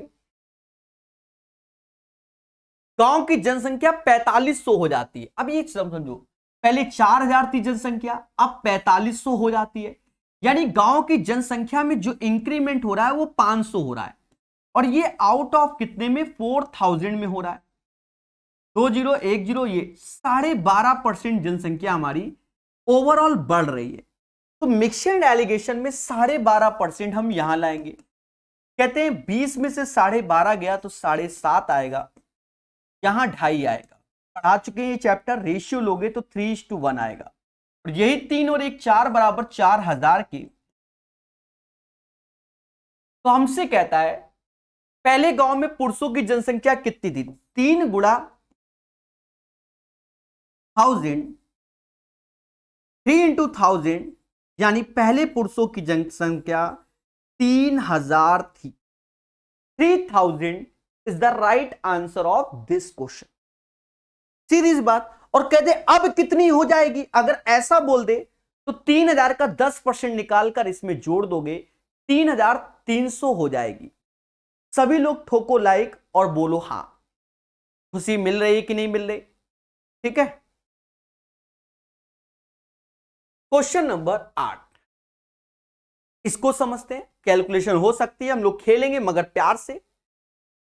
गांव की जनसंख्या 4500 हो जाती है। अब ये समझो, पहले 4000 थी जनसंख्या, अब 4500 हो जाती है, यानी गांव की जनसंख्या में जो इंक्रीमेंट हो रहा है वो 500 हो रहा है, और ये आउट ऑफ कितने में, 4000 में हो रहा है। 2010, ये 12.5% जनसंख्या हमारी ओवरऑल बढ़ रही है। तो मिक्सड एलिगेशन में 12.5% हम यहां लाएंगे। कहते हैं 20 में से 12.5 गया तो 7.5 आएगा, यहां 2.5 आएगा। पढ़ा चुके हैं ये चैप्टर, रेशियो लोगे तो 3:1 आएगा, और यही 3 और 1 4 बराबर 4000 की। तो हमसे कहता है पहले गांव में पुरुषों की जनसंख्या कितनी थी, 3 गुणा 1000, 3 इंटू 1000, यानी पहले पुरुषों की जनसंख्या 3000 थी। 3000 is the right answer of this question. सीधी सी बात। और कहते अब कितनी हो जाएगी, अगर ऐसा बोल दे तो 3000 का 10% निकालकर इसमें जोड़ दोगे, 3300 हो जाएगी। सभी लोग ठोको लाइक और बोलो हां। खुशी मिल रही है कि नहीं मिल रही? ठीक है। क्वेश्चन नंबर 8, इसको समझते हैं। कैलकुलेशन हो सकती है, हम लोग खेलेंगे मगर प्यार से।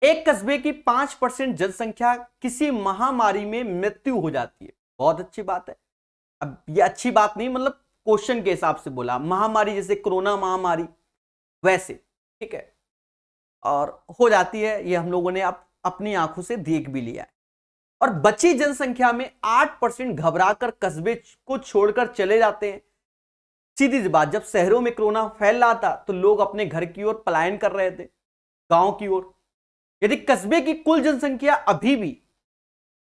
एक कस्बे की 5% जनसंख्या किसी महामारी में मृत्यु हो जाती है। बहुत अच्छी बात है। अब ये अच्छी बात नहीं, मतलब क्वेश्चन के हिसाब से बोला, महामारी जैसे कोरोना महामारी वैसे, ठीक है, और हो जाती है, ये हम लोगों ने अपनी आंखों से देख भी लिया है। और बची जनसंख्या में 8% घबराकर कस्बे को छोड़कर चले जाते हैं। सीधी सी बात, जब शहरों में कोरोना फैल रहा था तो लोग अपने घर की ओर पलायन कर रहे थे, गांव की ओर। यदि कस्बे की कुल जनसंख्या अभी भी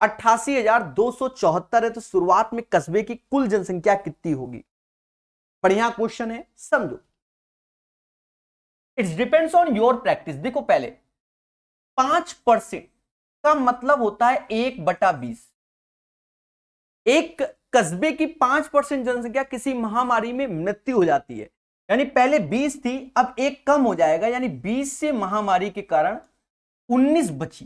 88,274 है तो शुरुआत में कस्बे की कुल जनसंख्या कितनी होगी? बढ़िया क्वेश्चन है, समझो। It's depends on your practice. देखो पहले 5% का मतलब होता है 1/20। एक कस्बे की 5% जनसंख्या किसी महामारी में मृत्यु हो जाती है, यानी पहले 20 थी, अब एक कम हो जाएगा, यानी 20 से महामारी के कारण 19 बची।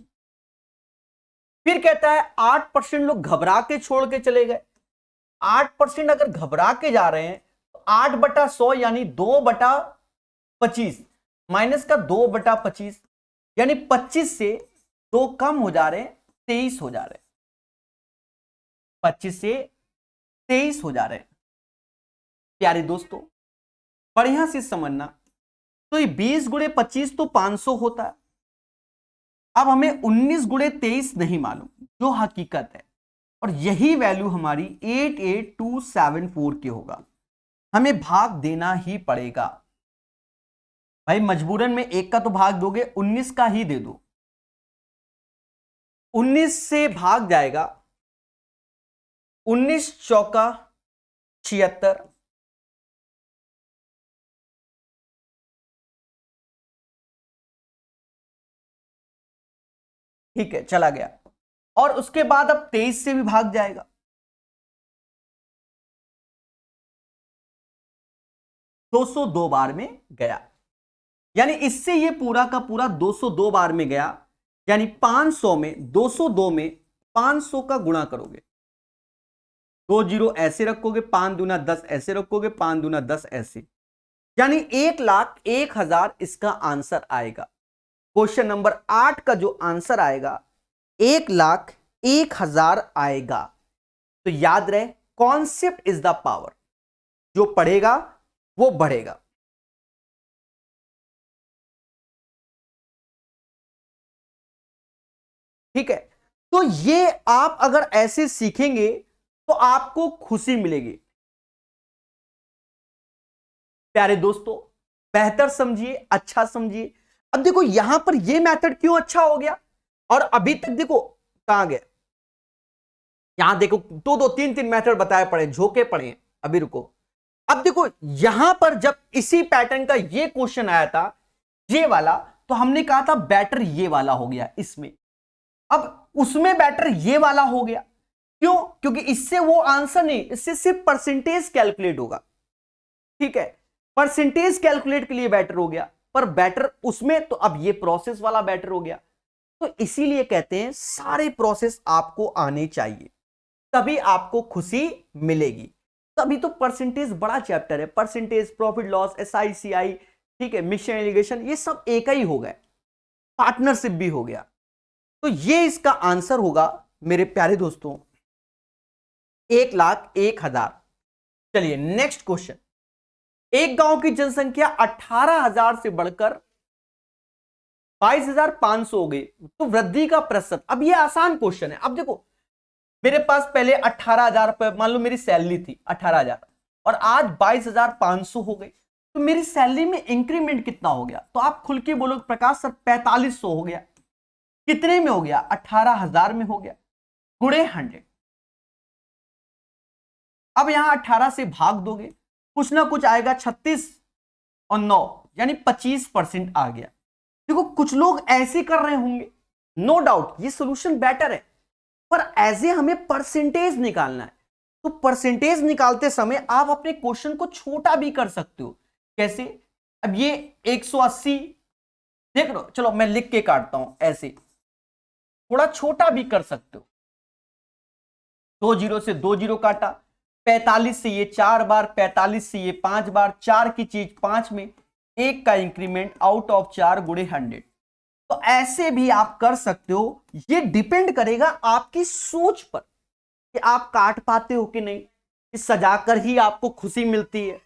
फिर कहता है 8% लोग घबरा के छोड़ के चले गए। 8% अगर घबरा के जा रहे हैं तो 8/100 यानी 2/25, माइनस का 2/25, यानी 25 से 2 कम हो जा रहे हैं, 23 हो जा रहे हैं। 25 से 23 हो जा रहे हैं। प्यारे दोस्तों बढ़िया से समझना, तो ये 20 गुणे 25 तो 500 होता है। अब हमें 19 गुणे 23 नहीं मालूम, जो हकीकत है, और यही वैल्यू हमारी 88274 की होगा। हमें भाग देना ही पड़ेगा। भाई मजबूरन में 1 का तो भाग दोगे, 19 का ही दे दो। 19 से भाग जाएगा, 19 चौका 76, ठीक है चला गया। और उसके बाद अब 23 से भी भाग जाएगा, 202 बार में गया। यानी इससे ये पूरा का पूरा 202 बार में गया। यानी 500 में 202 में 500 का गुणा करोगे, 2 जीरो ऐसे रखोगे, 5 दूना 10 ऐसे रखोगे, 5 दूना 10 ऐसे, यानी 1,01,000 इसका आंसर आएगा। क्वेश्चन नंबर 8 का जो आंसर आएगा 1,01,000 आएगा। तो याद रहे, कॉन्सेप्ट इज द पावर, जो पढ़ेगा वो बढ़ेगा। ठीक है, तो ये आप अगर ऐसे सीखेंगे तो आपको खुशी मिलेगी। प्यारे दोस्तों, बेहतर समझिए, अच्छा समझिए। अब देखो यहां पर ये मेथड क्यों अच्छा हो गया, और अभी तक देखो कहां गए, यहां देखो 2-2 3-3 मेथड बताए पड़े, झोंके पड़े। अभी रुको, अब देखो यहां पर जब इसी पैटर्न का ये क्वेश्चन आया था, ये वाला, तो हमने कहा था बेटर ये वाला हो गया इसमें। अब उसमें बेटर ये वाला हो गया, क्यों? क्योंकि इससे वो आंसर नहीं, इससे सिर्फ परसेंटेज कैलकुलेट होगा। ठीक है, परसेंटेज कैलकुलेट के लिए बेटर हो गया, पर बेटर उसमें, तो अब ये प्रोसेस वाला बेटर हो गया। तो इसीलिए कहते हैं सारे प्रोसेस आपको आने चाहिए, तभी आपको खुशी मिलेगी। तभी तो परसेंटेज बड़ा चैप्टर है, परसेंटेज, प्रॉफिट लॉस, SICI, ठीक है, मिशन इरिगेशन, ये सब एक ही हो गए, पार्टनरशिप भी हो गया। तो ये इसका आंसर होगा मेरे प्यारे दोस्तों 1,01,000। चलिए नेक्स्ट क्वेश्चन। एक गांव की जनसंख्या 18,000 से बढ़कर 22,500 हो गई, तो वृद्धि का प्रतिशत। अब ये आसान क्वेश्चन है। अब देखो मेरे पास पहले 18,000 रुपए, मान लो मेरी सैलरी थी 18,000, और आज 22,500 हो गई, तो मेरी सैलरी में इंक्रीमेंट कितना हो गया? तो आप खुल के बोलो प्रकाश सर 4,500 हो गया। कितने में हो गया? 18,000 में हो गया, गुणे 100। अब यहां 18 से भाग दोगे, कुछ ना कुछ आएगा, 36 और 9, यानी 25% आ गया। देखो कुछ लोग ऐसे कर रहे होंगे, नो डाउट ये सोल्यूशन बेटर है, पर ऐसे हमें परसेंटेज निकालना है। तो परसेंटेज निकालते समय आप अपने क्वेश्चन को छोटा भी कर सकते हो। कैसे? अब ये 180 देख लो, चलो मैं लिख के काटता हूं, ऐसे थोड़ा छोटा भी कर सकते हो। 2 जीरो से 2 जीरो काटा, 45 से ये 4 बार, 45 से ये 5 बार, 4 की चीज 5 में, 1 का इंक्रीमेंट आउट ऑफ 4 गुणे 100। तो ऐसे भी आप कर सकते हो। ये डिपेंड करेगा आपकी सोच पर कि आप काट पाते हो कि नहीं, इस सजाकर ही आपको खुशी मिलती है।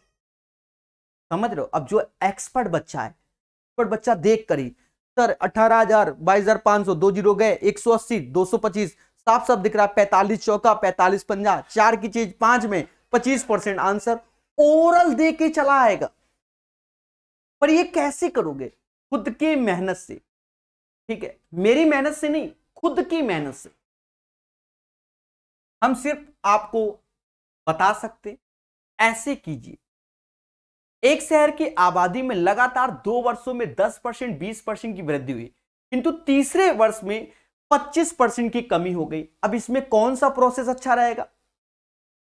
समझ रहे हो? अब जो एक्सपर्ट बच्चा है, एक्सपर्ट बच्चा देख कर ही, सर 18,000, 22,500, 2 जीरो गए, 180, 225, साफ साफ दिख रहा है, 45 चौका 45 50, 4 की चीज 5 में, 25% आंसर ओरल दे के चला आएगा। पर ये कैसे करोगे? खुद की मेहनत से। ठीक है, मेरी मेहनत से नहीं, खुद की मेहनत से। हम सिर्फ आपको बता सकते, ऐसे कीजिए। एक शहर की आबादी में लगातार 2 वर्षों में 10%, 20% की वृद्धि हुई, किंतु तीसरे वर्ष में 25% की कमी हो गई। अब इसमें कौन सा प्रोसेस अच्छा रहेगा?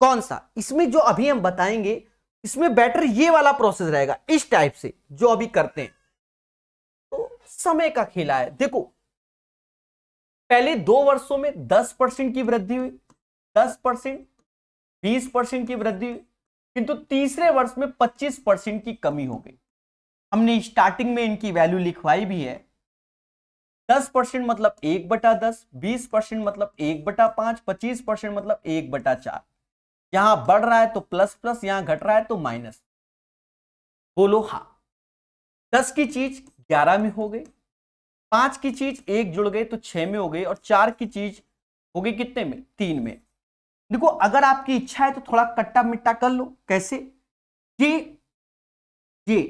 कौन सा? इसमें जो अभी हम बताएंगे, इसमें बेटर ये वाला प्रोसेस रहेगा, इस टाइप से जो अभी करते हैं। तो समय का खेला है। देखो पहले 2 वर्षों में 10% की वृद्धि हुई, 10%, 20% की वृद्धि हुई, किंतु तीसरे वर्ष में 25% की कमी हो गई। हमने स्टार्टिंग में इनकी वैल्यू लिखवाई भी है। 10% मतलब 1/10, 20% मतलब 1/5, 25% मतलब 1/4। यहां बढ़ रहा है तो प्लस प्लस, यहां घट रहा है तो माइनस। बोलो हाँ। 10 की चीज 11 में हो गई, 5 की चीज 1 जुड़ गई तो 6 में हो गई, और 4 की चीज हो गई कितने में? 3 में। देखो अगर आपकी इच्छा है तो थोड़ा कट्टा मिट्टा कर लो। कैसे? ये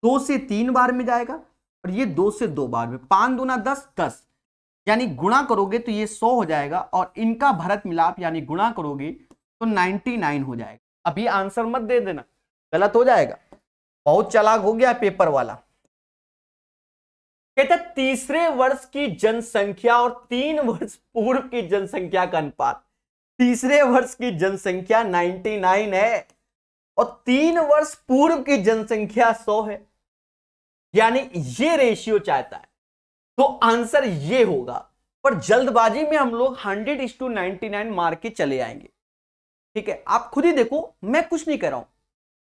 2 से 3 बार में जाएगा और ये 2 से 2 बार में। 5 दूना 10, 10 यानी गुणा करोगे तो ये 100 हो जाएगा और इनका भरत मिलाप यानी गुणा करोगे तो 99 हो जाएगा। अब ये आंसर मत दे देना, गलत हो जाएगा। बहुत चालाक हो गया पेपर वाला। कहता तीसरे वर्ष की जनसंख्या और 3 वर्ष पूर्व की जनसंख्या का अनुपात। तीसरे वर्ष की जनसंख्या 99 है और 3 वर्ष पूर्व की जनसंख्या 100 है, यानी ये रेशियो चाहता है, तो आंसर ये होगा। पर जल्दबाजी में हम लोग 100:99 मार के चले आएंगे। ठीक है, आप खुद ही देखो, मैं कुछ नहीं कह रहा हूं,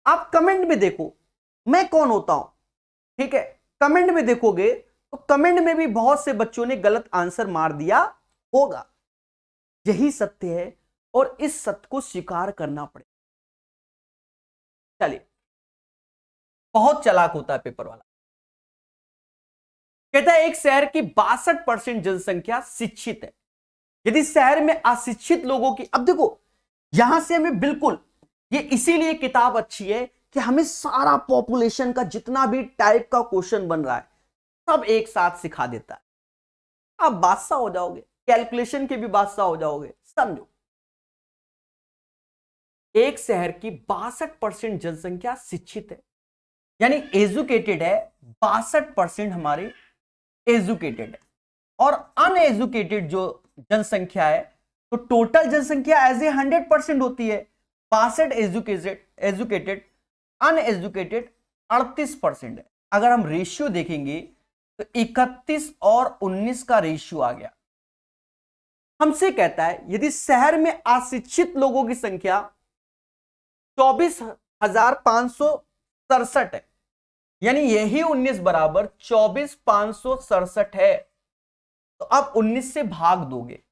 आप कमेंट में देखो मैं कौन होता हूं। ठीक है, कमेंट में देखोगे तो कमेंट में भी बहुत से बच्चों ने गलत आंसर मार दिया होगा। यही सत्य है और इस सत्य को स्वीकार करना पड़ेगा। चलिए, बहुत चालाक होता है पेपर वाला। कहता है एक शहर की 62% जनसंख्या शिक्षित है। यदि शहर में अशिक्षित लोगों की, अब देखो यहां से हमें बिल्कुल, ये इसीलिए किताब अच्छी है कि हमें सारा पॉपुलेशन का जितना भी टाइप का क्वेश्चन बन रहा है सब एक साथ सिखा देता है। आप बादशाह हो जाओगे, कैलकुलेशन के भी बादशाह हो जाओगे। समझो, एक शहर की 62% जनसंख्या शिक्षित है, यानी एजुकेटेड है। 62% हमारे एजुकेटेड है और अनएजुकेटेड जो जनसंख्या है, तो टोटल जनसंख्या एज ए 100% होती है। 62 एजुकेटेड, अनएजुकेटेड 38% है। अगर हम रेशियो देखेंगे तो 31 और 19 का रेशियो आ गया। हमसे कहता है यदि शहर में अशिक्षित लोगों की संख्या 24,567 है, यानी यही 19 बराबर 24,567 है, तो आप 19 से भाग दोगे।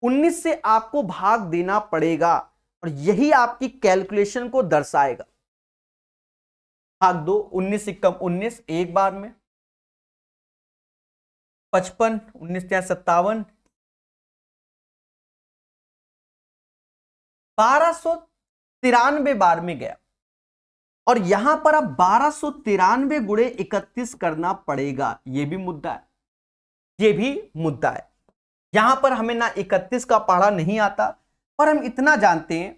19 से आपको भाग देना पड़ेगा और यही आपकी कैलकुलेशन को दर्शाएगा। भाग दो, 19 से कम 19 एक बार में, 55, 19 या 57, 1293 बार में गया और यहां पर अब 1293 गुणे 31 करना पड़ेगा। यह भी मुद्दा है, यह भी मुद्दा है। यहां पर हमें ना 31 का पढ़ा नहीं आता, पर हम इतना जानते हैं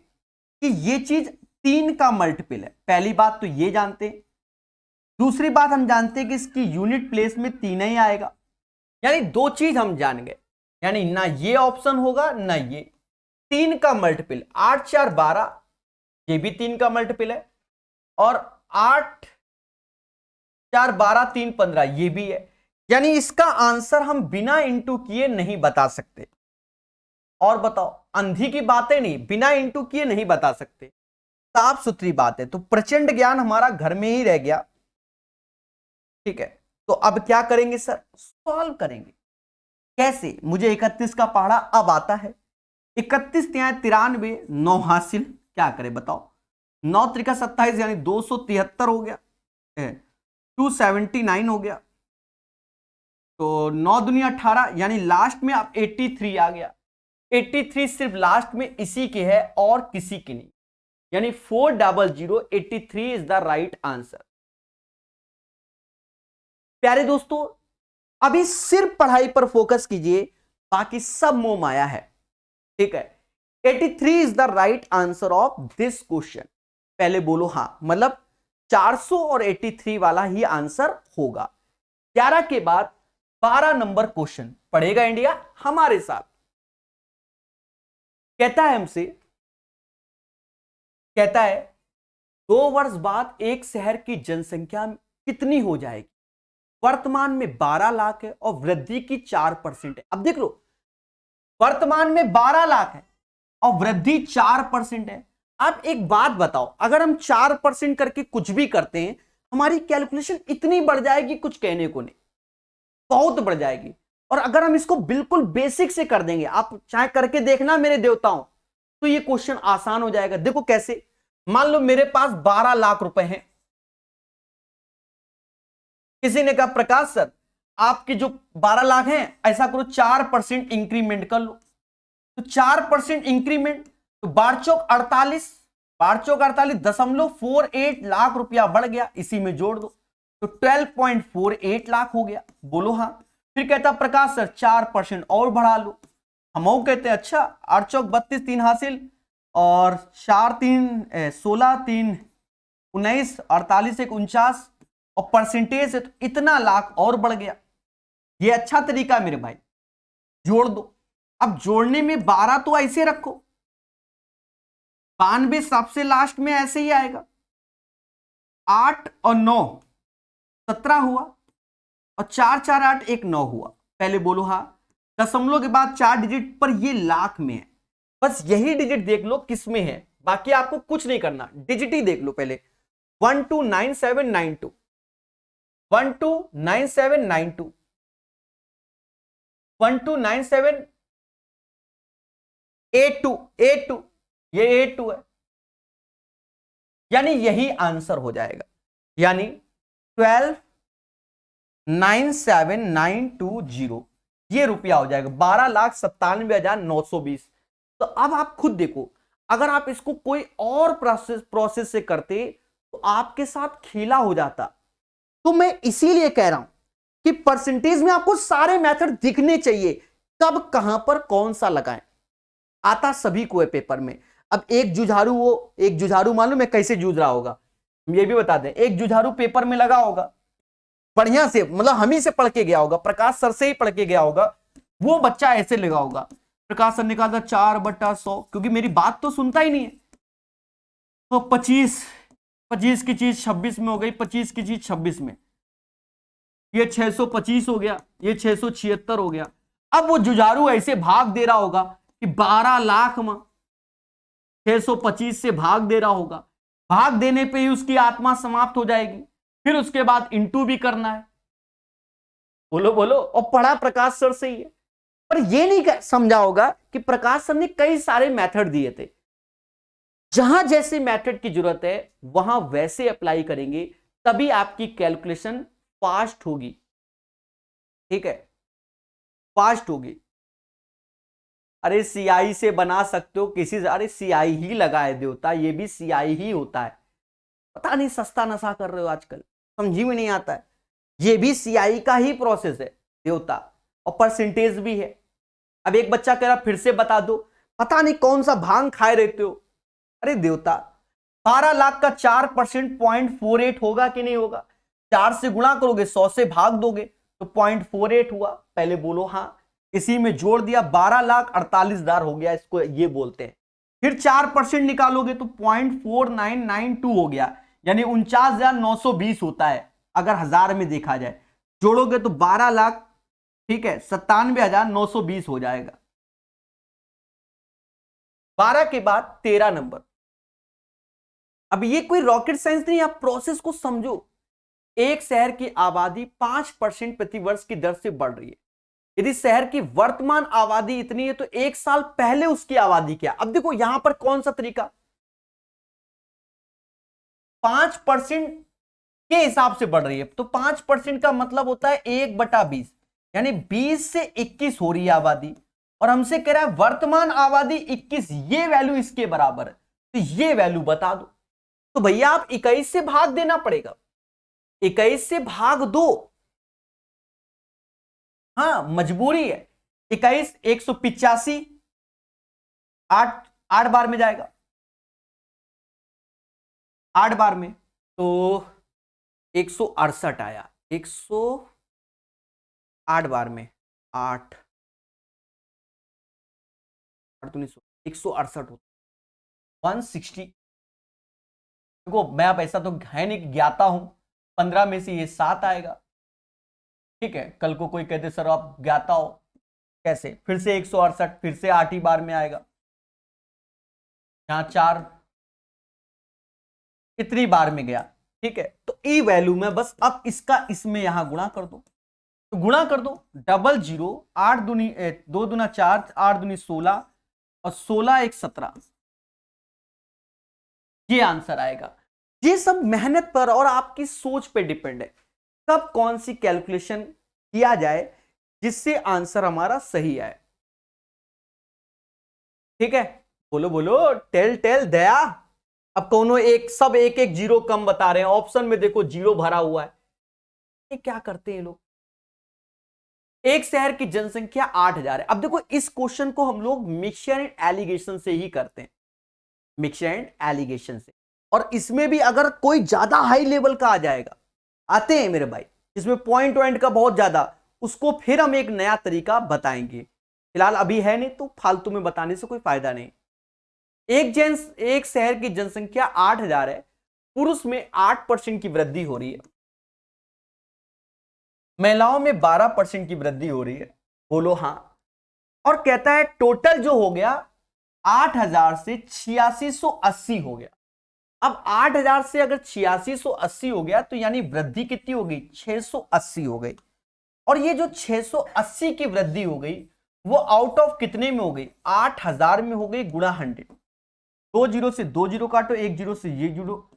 कि यह चीज 3 का मल्टीपल है। पहली बात तो यह जानते हैं। दूसरी बात हम जानते हैं कि इसकी यूनिट प्लेस में 3 ही आएगा, यानी 2 चीज हम जान गए, यानी ना ये ऑप्शन होगा ना ये। 3 का मल्टीपल 8 4 12, ये भी 3 का मल्टीपल है, और 8 4 12 3 15 ये भी है। यानी इसका आंसर हम बिना इंटू किए नहीं बता सकते। और बताओ, अंधी की बातें नहीं, बिना इंटू किए नहीं बता सकते, साफ सुथरी बात है। तो प्रचंड ज्ञान हमारा घर में ही रह गया। ठीक है, तो अब क्या करेंगे सर? सॉल्व करेंगे। कैसे? मुझे 31 का पहाड़ा अब आता है। 31 93, 9 हासिल, क्या करें बताओ? 9 त्रिका 27 यानी 273 हो गया, 279 हो गया, तो 9 दुनिया 18 यानी लास्ट में आप 83 आ गया। 83 सिर्फ लास्ट में इसी के है और किसी की नहीं, यानी 4083 इज द राइट आंसर। प्यारे दोस्तों, अभी सिर्फ पढ़ाई पर फोकस कीजिए, बाकी सब मोह माया है। ठीक है, 83 is the right answer of this question. पहले बोलो हां, मतलब 400 और 83 वाला ही आंसर होगा। 11 के बाद 12 नंबर क्वेश्चन पढ़ेगा इंडिया हमारे साथ। कहता है हमसे, कहता है 2 वर्ष बाद एक शहर की जनसंख्या कितनी हो जाएगी? वर्तमान में 12 लाख है और वृद्धि की 4% है। अब देख लो, वर्तमान में 12 लाख है और वृद्धि 4% है। अब एक बात बताओ, अगर हम 4% करके कुछ भी करते हैं, हमारी कैलकुलेशन इतनी बढ़ जाएगी, कुछ कहने को नहीं, बहुत बढ़ जाएगी। और अगर हम इसको बिल्कुल बेसिक से कर देंगे, आप चाहे करके देखना मेरे देवताओं, तो ये क्वेश्चन आसान हो जाएगा। देखो कैसे? मान लो मेरे पास 12 लाख रुपए हैं। किसी ने कहा प्रकाश सर आपकी जो 12 लाख हैं, ऐसा करो 4% इंक्रीमेंट कर लो। तो 4% इंक्रीमेंट, तो 12 चौक 48 .48 लाख रुपया बढ़ गया, इसी में जोड़ दो। तो 12.48 लाख हो गया। बोलो हाँ। फिर कहता प्रकाश सर 4% और बढ़ा लो। हम कहते हैं अच्छा 8 चौक 32, 3 हासिल और 4 3 16 3 19 48 1 49 और परसेंटेज है तो इतना लाख और बढ़ गया। ये अच्छा तरीका है मेरे भाई, जोड़ दो। अब जोड़ने में 12 तो ऐसे रखो, 92 सबसे लास्ट में ऐसे ही आएगा, 8 और 9 17 हुआ और 4 4 8 1 9 हुआ। पहले बोलो हाँ। दशमलव के बाद 4 डिजिट पर ये लाख में है, बस यही डिजिट देख लो किस में है, बाकी आपको कुछ नहीं करना, डिजिट ही देख लो पहले। 129792 129792 129782 ये 82 है, यानी यही आंसर हो जाएगा, यानी 12,97,920 ये रुपया हो जाएगा, 12,97,920। तो अब आप खुद देखो, अगर आप इसको कोई और प्रोसेस से करते तो आपके साथ खेला हो जाता। तो मैं इसीलिए कह रहा हूं कि परसेंटेज में आपको सारे मेथड दिखने चाहिए, कब कहां पर कौन सा लगाएं। आता सभी को है पेपर में। अब एक जुझारू, वो एक जुझारू मालूम है कैसे जूझ रहा होगा, ये भी बता दें। एक जुझारू पेपर में लगा होगा बढ़िया से, मतलब हम ही से पढ़ के गया होगा, प्रकाश सर से ही पढ़ के गया होगा, वो बच्चा ऐसे लगा होगा, प्रकाश सर निकालता 4/100, क्योंकि मेरी बात तो सुनता ही नहीं है। तो 25 की चीज 26 में हो गई, 25 की चीज 26 में, ये 625 हो गया, ये 676 हो गया। अब वो जुझारू ऐसे भाग दे रहा होगा कि 12 लाख में 625 से भाग दे रहा होगा, भाग देने पे ही उसकी आत्मा समाप्त हो जाएगी, फिर उसके बाद इंटू भी करना है। बोलो बोलो। और पढ़ा प्रकाश सर से ही है, पर ये नहीं समझा होगा कि प्रकाश सर ने कई सारे मेथड दिए थे, जहां जैसे मेथड की जरूरत है वहां वैसे अप्लाई करेंगे, तभी आपकी कैलकुलेशन फास्ट होगी। ठीक है, फास्ट होगी। अरे सियाही से बना सकते हो किसी से, अरे सियाही ही लगाए देवता, ये भी सियाही ही होता है। पता नहीं सस्ता नशा कर रहे हो आजकल, समझ में नहीं आता है। ये भी सियाही का ही प्रोसेस है देवता, और परसेंटेज भी है। अब एक बच्चा कह रहा फिर से बता दो, पता नहीं कौन सा भांग खाए रहते हो। अरे देवता 12 लाख का 4% 0.48 होगा कि नहीं होगा? 4 से गुणा करोगे, 100 से भाग दोगे तो 0.48 हुआ। पहले बोलो हाँ, इसी में जोड़ दिया, 12,48,000 हो गया, इसको ये बोलते हैं। फिर 4% निकालोगे तो 0.4992 हो गया, यानी 49,920 होता है अगर हजार में देखा जाए। जोड़ोगे तो 12 लाख, ठीक है, 97,920 हो जाएगा। 12 के बाद 13 नंबर। अब ये कोई रॉकेट साइंस नहीं, आप प्रोसेस को समझो। एक शहर की आबादी 5% प्रति वर्ष की दर से बढ़ रही है। यदि शहर की वर्तमान आबादी इतनी है तो एक साल पहले उसकी आबादी क्या? अब देखो यहां पर कौन सा तरीका, 5% के हिसाब से बढ़ रही है, तो 5% का मतलब होता है 1/20, यानी 20 से 21 हो रही है आबादी, और हमसे कह रहा है वर्तमान आबादी 21, ये वैल्यू इसके बराबर है, तो ये वैल्यू बता दो। तो भैया आप 21 से भाग देना पड़ेगा, 21 से भाग दो, हाँ मजबूरी है। 21 185, 8 बार में जाएगा, 8 बार में तो 168 आया, 108 बार में 8 168 होता, 160। देखो मैं अब ऐसा तो है नहीं ज्ञाता हूं, 15 में से ये 7 आएगा। ठीक है, कल को कोई कहते सर आप ज्ञाता हो कैसे, फिर से 168, फिर से 8 ही बार में आएगा, यहां 4 इतनी बार में गया। ठीक है, तो ई वैल्यू में बस अब इसका इसमें यहां गुणा कर दो, तो गुणा कर दो, 00, 8 दूनी 2 दूना 4, 8 दूनी 16 और 16 1 17, ये आंसर आएगा। ये सब मेहनत पर और आपकी सोच पे डिपेंड है, कब कौन सी कैलकुलेशन किया जाए जिससे आंसर हमारा सही आए। ठीक है, बोलो बोलो, टेल टेल दया। अब कौनो एक, सब एक एक जीरो कम बता रहे हैं, ऑप्शन में देखो जीरो भरा हुआ है, ये क्या करते हैं ये लोग। एक शहर की जनसंख्या 8,000 है। अब देखो इस क्वेश्चन को हम लोग मिक्सचर एंड एलिगेशन से ही करते हैं, मिक्सचर एंड एलिगेशन से। और इसमें भी अगर कोई ज्यादा हाई लेवल का आ जाएगा, आते हैं मेरे भाई, जिसमें पॉइंट पॉइंट का बहुत ज्यादा, उसको फिर हम एक नया तरीका बताएंगे। फिलहाल अभी है नहीं तो फालतू में बताने से कोई फायदा नहीं। एक शहर की जनसंख्या 8,000 है, पुरुष में 8% की वृद्धि हो रही है, महिलाओं में 12% की वृद्धि हो रही है, बोलो हाँ। और कहता है टोटल जो हो गया 8,000 से 8680 हो गया। अब 8,000 से अगर 8680 हो गया तो यानी वृद्धि कितनी हो गई, 680 हो गई। और ये जो 680 की वृद्धि हो गई वो आउट ऑफ कितने में हो गई, 8,000 में हो गई गुणा 100। 2 जीरो से 2 जीरो काटो, 1 जीरो से ये जीरो,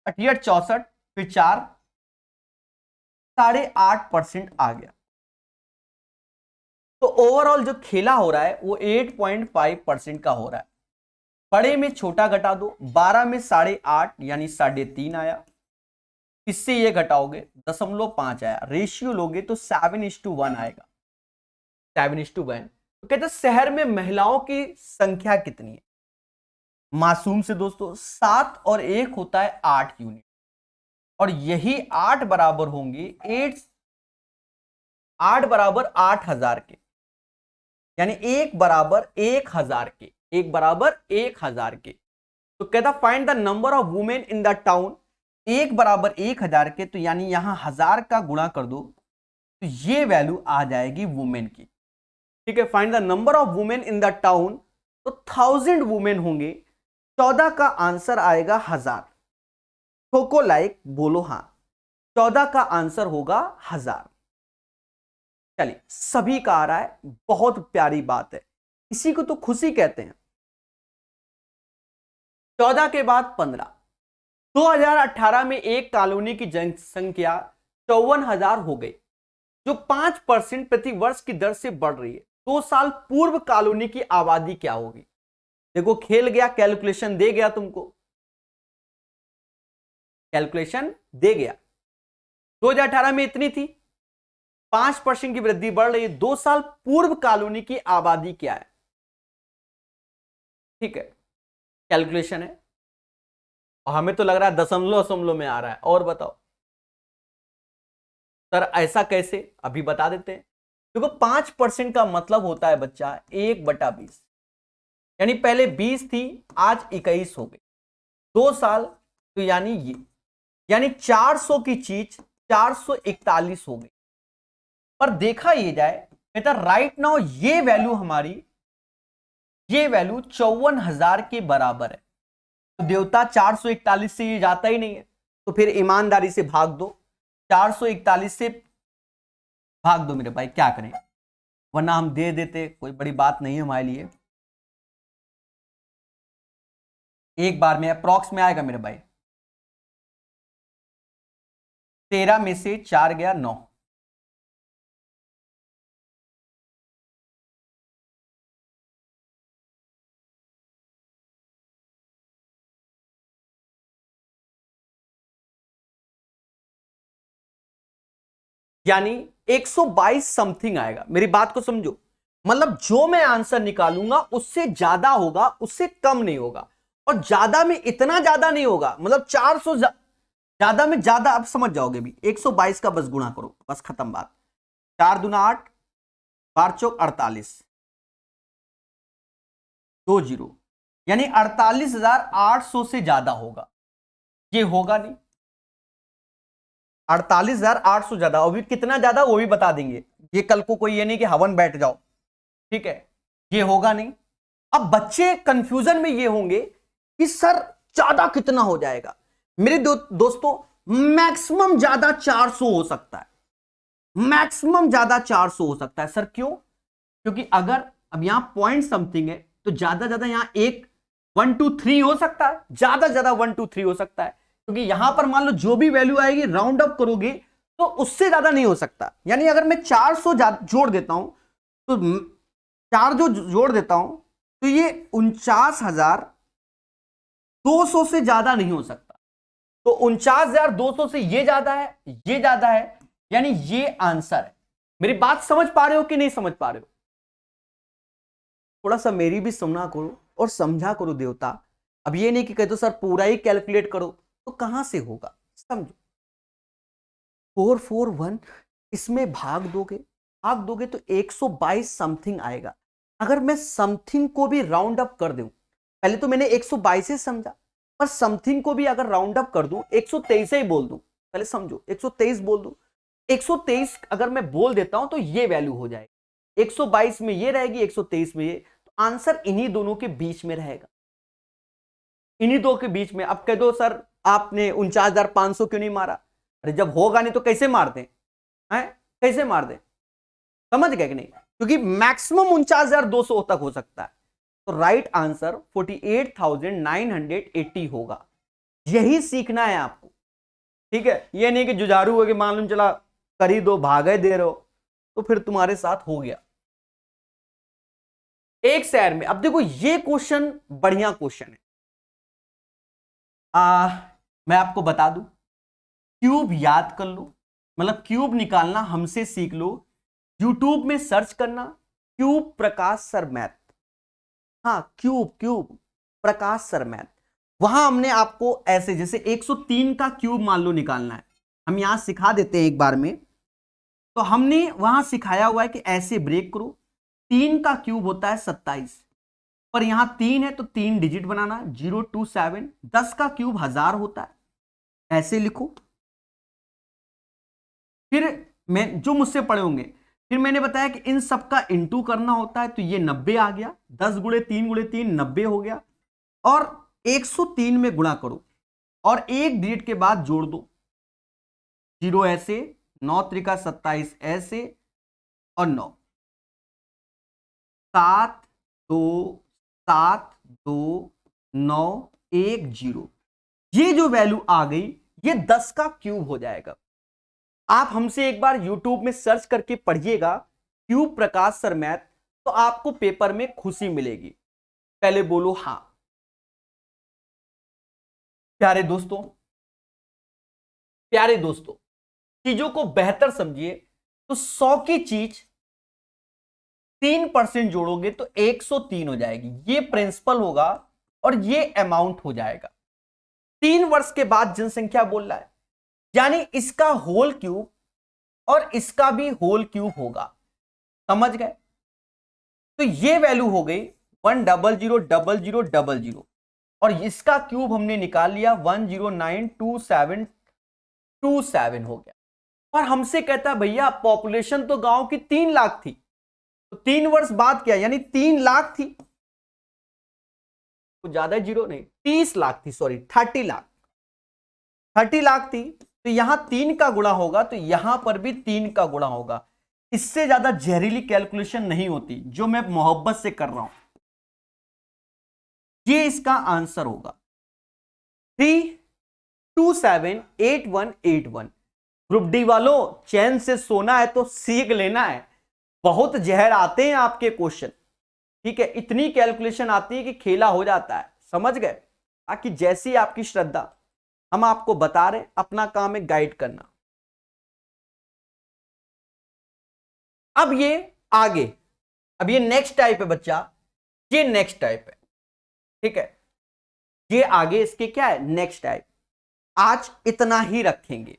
68 64, फिर 4, 8.5% आ गया। तो ओवरऑल जो खेला हो रहा है वो 8.5% का हो रहा है। बड़े में छोटा घटा दो, 12 में 8.5 यानी 3.5 आया, इससे ये घटाओगे 0.5 आया, रेशियो लोगे तो 7:1 आएगा, 7:1। तो कहते हैं शहर में महिलाओं की संख्या कितनी है। मासूम से दोस्तों 7 और 1 होता है 8 यूनिट, और यही 8 बराबर होंगे 8 बराबर 8,000 के, यानी 1 बराबर 1,000 के, 1 बराबर 1,000 के। तो कहता find the number of women in the town, 1 बराबर 1,000 के, तो यानी यहां 1000 का गुणा कर दो तो ये वैल्यू आ जाएगी वुमेन की। ठीक है, find the number of women in the town, तो 1000 वुमेन होंगे, 14 का आंसर आएगा 1000। ठोको लाइक, बोलो हाँ, 14 का आंसर होगा 1000। चलिए सभी का आ रहा है, बहुत प्यारी बात है, इसी को तो खुशी कहते हैं। 14 के बाद 15, 2018 में एक कॉलोनी की जनसंख्या 54,000 हो गई, जो 5% प्रति वर्ष की दर से बढ़ रही है। 2 साल पूर्व कॉलोनी की आबादी क्या होगी। देखो खेल गया, कैलकुलेशन दे गया तुमको, कैलकुलेशन दे गया। 2018 में इतनी थी, 5% की वृद्धि बढ़ रही है, 2 साल पूर्व कॉलोनी की आबादी क्या है। ठीक है, कैलकुलेशन है, और हमें तो लग रहा है दशमलव दशमलव में आ रहा है। और बताओ सर ऐसा कैसे, अभी बता देते हैं। देखो 5% का मतलब होता है बच्चा 1/20, यानी पहले 20 थी, आज 21 हो गई, 2 साल, तो यानी ये, यानी 400 की चीज 441 हो गई। पर देखा ये जाए बेटा, राइट नाउ ये वैल्यू हमारी, ये वैल्यू 54,000 के बराबर है। तो देवता 441 से ये जाता ही नहीं है, तो फिर ईमानदारी से भाग दो, 441 से भाग दो मेरे भाई, क्या करें, वरना हम दे देते, कोई बड़ी बात नहीं है हमारे लिए। एक बार में अप्रॉक्स में आएगा मेरे भाई, 13 में से 4 गया 9, यानी 122 समथिंग आएगा। मेरी बात को समझो, मतलब जो मैं आंसर निकालूंगा उससे ज्यादा होगा, उससे कम नहीं होगा, और ज्यादा में इतना ज्यादा नहीं होगा, मतलब 400 ज्यादा में ज्यादा, अब समझ जाओगे भी। 122 का बस गुणा करो, बस खत्म बात। 4 दूना 8, 4 चौक 48, 2 जीरो, यानी 48,800 से ज्यादा होगा। ये होगा नहीं, 48,800 ज्यादा, अभी कितना ज्यादा वो भी बता देंगे। ये कल को कोई ये नहीं कि हवन बैठ जाओ, ठीक है, ये होगा नहीं। अब बच्चे कंफ्यूजन में ये होंगे कि सर ज्यादा कितना हो जाएगा। मेरे दोस्तों मैक्सिमम ज्यादा 400 हो सकता है, मैक्सिमम ज्यादा 400 हो सकता है। सर क्यों? क्योंकि अगर अब यहां पॉइंट समथिंग है तो ज्यादा ज्यादा यहां 1 2 3 हो सकता है, ज्यादा ज्यादा 1 2 3 हो सकता है, क्योंकि यहां पर मान लो जो भी वैल्यू आएगी राउंड अप करोगे तो उससे ज्यादा नहीं हो सकता। यानी अगर मैं 400 जोड़ देता हूं तो 4 जो जोड़ देता हूं तो ये 49,200 से ज्यादा नहीं हो सकता। तो 49,200 से ये ज्यादा है, ये ज्यादा है, यानी ये आंसर है। मेरी बात समझ पा रहे हो कि नहीं समझ पा रहे हो? थोड़ा सा मेरी भी सुनना करो और समझा करो देवता। अब ये नहीं कि कह दो सर पूरा ही कैलकुलेट करो, तो कहां से होगा? समझो, 441 इसमें भाग दोगे तो 122 समथिंग आएगा। अगर मैं समथिंग को भी राउंड अप कर दूं, पहले तो मैंने 122 से समझा, पर समथिंग को भी अगर राउंड अप कर दूं, 123 ही बोल दूं, पहले समझो 123 बोल दूं, 123 अगर मैं बोल देता हूं तो ये वैल्यू हो जाएगी, 122 में ये रहेगी, 123 में ये, तो आंसर इन्हीं दोनों के बीच में रहेगा, इन्हीं दो के बीच में। अब कह दो सर आपने 49,500 क्यों नहीं मारा? अरे जब होगा नहीं तो कैसे मार दें? हैं, कैसे मार दें? समझ गए कि नहीं? क्योंकि मैक्सिमम 49,200 तक हो सकता है। तो राइट आंसर 48,980 होगा। यही सीखना है आपको, ठीक है? ये नहीं कि जुझारू हो कि मालूम चला कर ही दो, भागे दे रहे हो, तो फिर तुम्हारे साथ हो गया एक शहर में। अब देखो ये क्वेश्चन बढ़िया क्वेश्चन है। मैं आपको बता दूं, क्यूब याद कर लो, मतलब क्यूब निकालना हमसे सीख लो। यूट्यूब में सर्च करना क्यूब प्रकाश सर मैथ, हाँ क्यूब प्रकाश सर मैथ। वहां हमने आपको ऐसे जैसे 103 का क्यूब मान लो निकालना है, हम यहां सिखा देते हैं एक बार में। तो हमने वहां सिखाया हुआ है कि ऐसे ब्रेक करो, 3 का क्यूब होता है 27, पर यहां 3 है तो 3 डिजिट बनाना, 027। 10 का क्यूब 1000 होता है, ऐसे लिखो। फिर मैं जो मुझसे पढ़े होंगे, फिर मैंने बताया कि इन सब का इंटू करना होता है, तो ये 90 आ गया, 10 गुणे 3 90 हो गया, और 103 में गुणा करो और एक डिजिट के बाद जोड़ दो, 0 ऐसे, 9 त्रिका 27 ऐसे, और 9, 7 2 7 2 9 1 0। ये जो वैल्यू आ गई ये 10 का क्यूब हो जाएगा। आप हमसे एक बार YouTube में सर्च करके पढ़िएगा क्यूब प्रकाश सर मैथ, तो आपको पेपर में खुशी मिलेगी। पहले बोलो हां। प्यारे दोस्तों चीजों को बेहतर समझिए। तो 100 की चीज 3% जोड़ोगे तो 103 हो जाएगी, ये प्रिंसिपल होगा और ये अमाउंट हो जाएगा। 3 वर्ष के बाद जनसंख्या बोल रहा है, यानी इसका होल क्यूब और इसका भी होल क्यूब होगा। समझ गए? तो ये वैल्यू हो गई 1000000, और इसका क्यूब हमने निकाल लिया 1092727 हो गया। और हमसे कहता भैया पॉपुलेशन तो गांव की 3 लाख थी, तो 3 वर्ष बाद क्या, यानी 3 लाख थी, कुछ ज्यादा जीरो नहीं, 30 लाख थी, सॉरी 30 लाख थी। तो यहां 3 का गुणा होगा, तो यहां पर भी 3 का गुणा होगा। इससे ज्यादा जहरीली कैलकुलेशन नहीं होती जो मैं मोहब्बत से कर रहा हूं। ये इसका आंसर होगा 3278181। ग्रुप डी वालों चैन से सोना है तो सीख लेना है, बहुत जहर आते हैं आपके क्वेश्चन, ठीक है? इतनी कैलकुलेशन आती है कि खेला हो जाता है, समझ गए? ताकि जैसी आपकी श्रद्धा, हम आपको बता रहे, अपना काम है गाइड करना। अब ये आगे, अब ये नेक्स्ट टाइप है बच्चा, ये नेक्स्ट टाइप है, ठीक है? ये आगे इसके क्या है, नेक्स्ट टाइप। आज इतना ही रखेंगे।